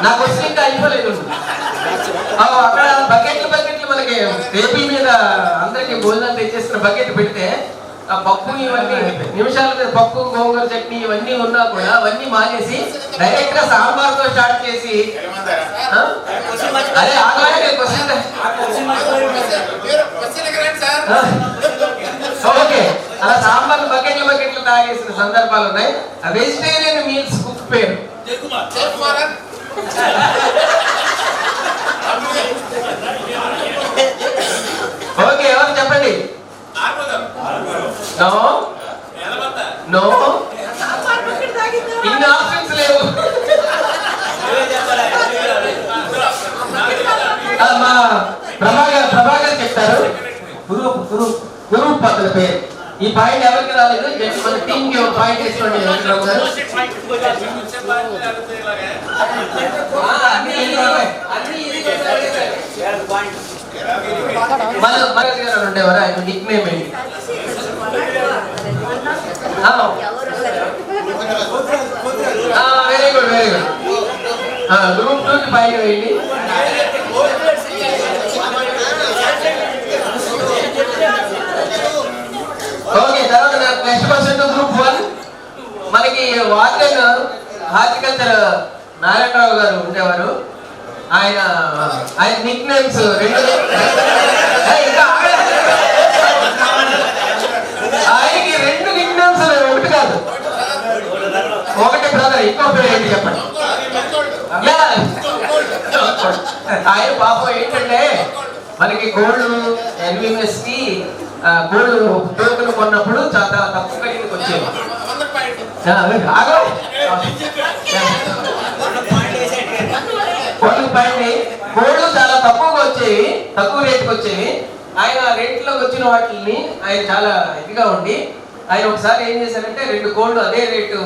నాకు వచ్చి ఇంకా అయిపోలేదు. అక్కడ బకెట్లు మనకి టేబుల్ మీద అందరికి భోజనాలు తెచ్చేసిన బకెట్ పెడితే ఆ పప్పు ఇవన్నీ నిమిషాల మీద పప్పు గోంగూర చట్నీ ఇవన్నీ ఉన్నా కూడా అవన్నీ మానేసి డైరెక్ట్ గా సాంబార్ తో స్టార్ట్ చేసి అదే ఆగలాగే ఓకే అలా సాంబార్ బకెట్లు తాగేసిన సందర్భాలు ఉన్నాయి. ఆ వెజిటేరియన్ మీల్స్ కుక్ పేరు ఓకే ఎవరు చెప్పండి. నో ఇన్ని ఆప్షన్స్ లేవు. మా ప్రభాకర్ చెప్తారు. గురువు పద్ధతి పేరు. ఈ పాయింట్ ఎవరికి రాలేదు. మన టీమ్ కి ఒక పాయింట్ వేసుకోండి. ఉండేవారు ఆయన నిక్ నేమ్ ఏంటి? Very good, very good. Group 2కి పాయింట్ వేయండి. ఓకే, తర్వాత నెక్స్ట్ క్వశ్చన్ గ్రూప్ 1. మనకి వార్డెన్ హార్టికల్చర్ నారాయణరావు గారు ఉండేవారు. ఆయన నిక్ నేమ్స్ ఆయనకి 2 నిక్ నేమ్స్, ఒకటి కాదు. ఒకటి బ్రదర్, ఇంకో పేరు ఏంటి చెప్పండి. ఆయన పాపం ఏంటంటే మనకి గోల్డ్ ఎన్విఎంఎస్ కి గోల్డ్ టోకెన్ కొన్నప్పుడు చాలా తక్కువ ఖరీదుకి వచ్చేది. గోల్డ్ చాలా తక్కువగా వచ్చేవి, తక్కువ రేటుకి వచ్చేవి. ఆయన రేట్లోకి వచ్చిన వాటిని ఆయన చాలా ఇదిగా ఉండి ఆయన ఒకసారి ఏం చేశారంటే 2 గోల్డ్ అదే రేటు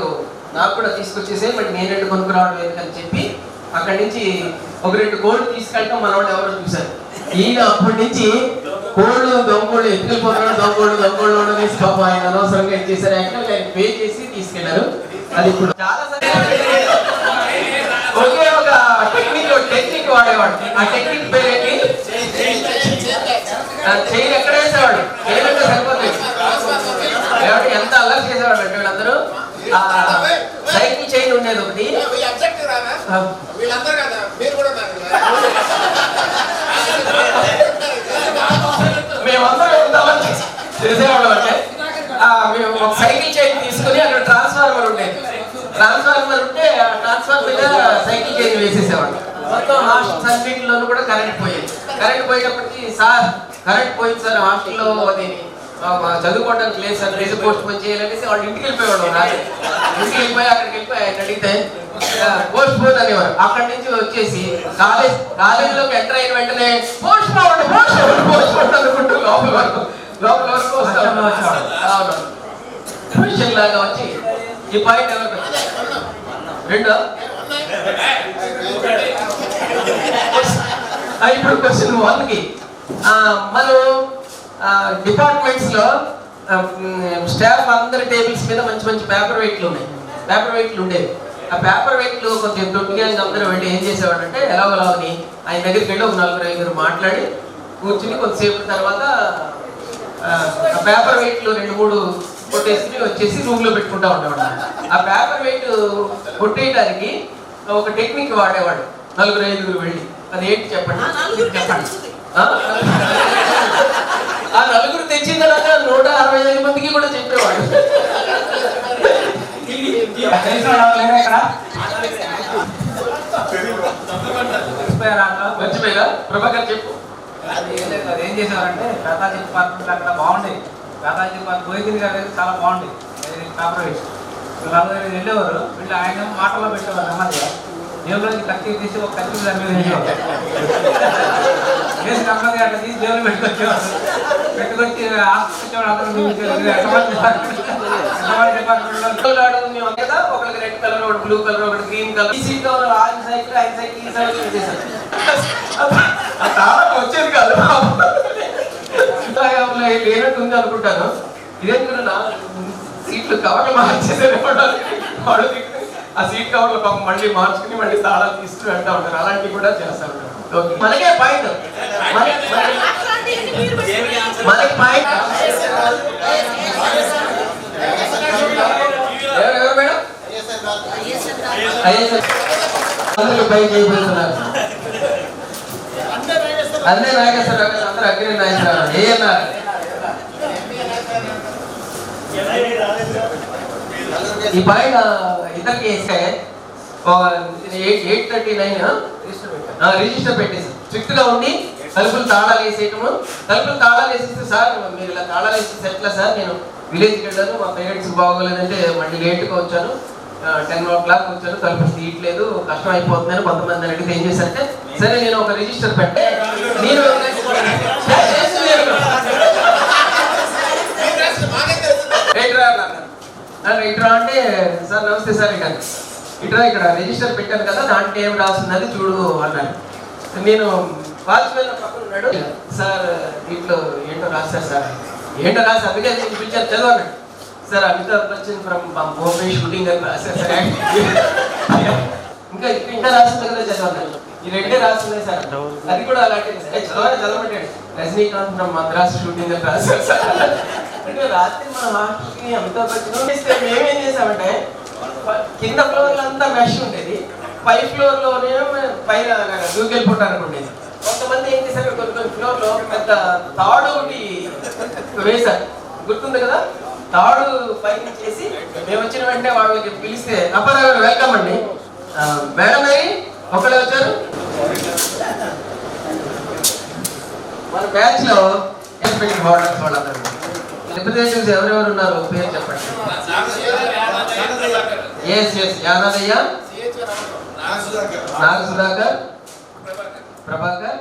నాకు కూడా తీసుకొచ్చేసే, బట్ నేను 2 కొనుక్కురావడం ఎందుకని చెప్పి అక్కడి నుంచి ఒక 2 గోల్డ్ తీసుకెళ్ళటం మన వాళ్ళు ఎవరో చూశారు. ఈయన అప్పటి నుంచి గోల్డ్ దొంగోళ్ళు ఎత్తుకెళ్ళిపోతున్నాడు. దొంగోళ్ళు తీసి పాపం ఆయన అనవసరంగా ఏం చేశారు, యాక్చువల్గా ఆయన పే చేసి తీసుకెళ్లారు. అది ఇప్పుడు చాలా ఒకే ఒక టెక్నిక్ వాడేవాడు. ఆ టెక్నిక్ పేరేంటి? చైన్ ఎక్కడ వేసేవాడు, చైన్ అంటే సరిపోతుంది. ఎంత అల్లరి చేసేవాడు అంటే వీళ్ళందరూ. సైకిల్ చైన్ ఉండేది ఒకటి. మేమందరం ఎంత అల్లరి చేసేవాళ్ళం అంటే మేము ఒక సైకిల్ చైన్ తీసుకుని అక్కడ ట్రాన్స్ఫార్మర్ ఉండేది. ట్రాన్స్ఫార్మర్ ఉంటే ఆ ట్రాన్స్ఫార్మర్ మీద సైకిల్ చైన్ వేసేసేవాడు. మొత్తం హాస్టల్ అన్నింటిలోనూ కూడా కరెంట్ పోయేది. కరెంట్ పోయేటప్పటికి సార్ కరెంట్ పోయింది సార్ హాస్టల్లో, అది చదువుకోవడానికి లేదు సార్, రేసు పోస్ట్ పని చేయాలనేసి వాళ్ళు ఇంటికి వెళ్ళిపోయేవాడు. రాత్రి ఇంటికి వెళ్ళిపోయి అక్కడికి వెళ్ళిపోయి ఆయన అడిగితే పోస్ట్ పోన్ అనేవారు. అక్కడి నుంచి వచ్చేసి కాలేజీలోకి ఎంటర్ అయిన వెంటనే పోస్ట్ పోన్ అనుకుంటూ లోపల వరకు వస్తాం. అవును, క్వశ్చన్ లాగా వచ్చి ఈ పాయింట్ ఎవరికి వచ్చింది? రెండో ఇప్పుడు క్వశ్చన్ 1కి మనం డిపార్ట్మెంట్స్ లో స్టాఫ్ అందరి టేబుల్స్ మీద మంచి మంచి పేపర్ వెయిట్లు ఉండేవి. ఆ పేపర్ వెయిట్లు కొంచెం దొడ్డిగా అందరూ వెళ్ళి ఏం చేసేవాడు అంటే ఎలాగోలా అని ఆయన దగ్గరికి వెళ్ళి ఒక 4-5 మాట్లాడి కూర్చుని కొంతసేపు తర్వాత ఆ పేపర్ వెయిట్లు 2-3 కొట్టేసి వచ్చేసి రూమ్ లో పెట్టుకుంటా ఉండేవాడు. ఆ పేపర్ వెయిట్ కొట్టేయడానికి ఒక టెక్నిక్ వాడేవాడు 4-5 వెళ్ళి. అది ఏంటి చెప్పండి. ఆ 4 తెచ్చిన తర్వాత 165 మందికి కూడా చెప్పేవాడు. మర్చిపోయా ప్రభాకర్ చెప్పు. అది ఏం చేసేవారంటే పేతాజీ డిపార్ట్మెంట్ అక్కడ బాగుండేది. పేతాజీ డిపార్ట్మెంట్ గోవింద్ గారు చాలా బాగుండేది కాపరేట్. 40 వెళ్ళేవారు. వీళ్ళు ఆయన మాటల్లో పెట్టేవారు. నెమ్మదిగా జేబులో కత్తి తీసి ఒక కత్తి దాని మీద వేసేవారు. వేసి నెమ్మదిగా అట్లా తీసి జేబులో పెట్టుకొచ్చేవారు. పెట్టుకొచ్చి హాస్పిటల్ అందరూ డిపార్ట్మెంట్ ఒకరికి రెడ్ కలర్, ఒకటి బ్లూ కలర్, ఒకటి గ్రీన్ కలర్. ఈ సీట్ లో ఆయన సైకిల్ వచ్చేది కాదు. లేనట్టు ఉంది అనుకుంటాను. ఇదేం కూడా సీట్లు కవర్లు మార్చేసారు. ఆ సీట్ కవర్లు పాపం మళ్ళీ మార్చుకుని మళ్ళీ తాళాలు తీసుకుని వెళ్తా ఉంటారు. అలాంటివి కూడా చేస్తారు. మనకే పాయింట్ మనకి పాయింట్ ఎవరు మేడం అందరూ పైకి అయిపోతున్నారు. అన్నీ నాగేశ్వరరావు గారు అందరూ అగ్ని నాగేశ్వరరావు ఏఎన్ఆర్ ఈ పాయింట్ ఇద్దరికి వేస్తే 839 రిజిస్టర్ పెట్టేసి స్ట్రిక్ట్ గా ఉండి తలుపులు తాళాలు వేసేయటము. తలుపులు తాళాలు వేసేస్తే సార్ మీరు ఇలా తాళాలు వేసేసి ఎట్లా సార్, నేను విలేజ్కి వెళ్ళాను, మా పేరెంట్స్ బాగోలేదంటే మళ్ళీ లేట్గా వచ్చాను, 10 o'clock వచ్చాను, తలుపులు తీయట్లేదు, కష్టం అయిపోతుందని కొంతమంది అడిగితే ఏం చేశారంటే సరే నేను ఒక రిజిస్టర్ పెట్టే నేను ఇట్రా అంటే సార్ నమస్తే సార్ ఇట్రా ఇక్కడ రిజిస్టర్ పెట్టాను కదా దాంట్లో ఏం రాస్తున్నది చూడు అన్నాను. నేను వాచ్మెన్ పక్కన ఉన్నాడు. సార్ దీంట్లో ఏంటో రాశారు సార్. ఏంటో రాసి అందుకే పిలిచారు చదవన్నాడు. Sir Amitabh Bachchan from Bombay shooting అని రాశారు సార్. ఇంకా రాసింది కదా చదవన్నాడు. ఈ 2 రాస్తున్నాయి సార్. అది కూడా అలాంటిది చదవమంటాడు. రజనీకాంత్ ఫ్రమ్ మద్రాస్ షూటింగ్ అని రాశారు సార్. అంటే రాత్రి మన హాస్టల్కి అమితాబ్ బచ్చన్ మేమేం చేసామంటే కింద ఫ్లోర్లో అంతా మెష్ ఉండేది, పై ఫ్లోర్ లోనే పైన దూకెళ్ళిపోవటానికి ఉండేది. కొంతమంది ఏం చేశారు కొన్ని ఫ్లోర్ లో పెద్ద తాడు ఒకటి వేశారు, గుర్తుంది కదా. తాడు పైకి చేసి మేము వచ్చిన వెంటనే వాళ్ళకి పిలిస్తే అప్పారావు గారు వెల్కమ్ అండి మేడం గారి ఒకళ్ళే వచ్చారు. మన బ్యాచ్ లో వాళ్ళందరూ రిప్రజెంటేటివ్స్ ఎవరెవరు ఉన్నారు పేరు చెప్పండి. యాదయ్య, నాగ సుధాకర్, ప్రభాకర్,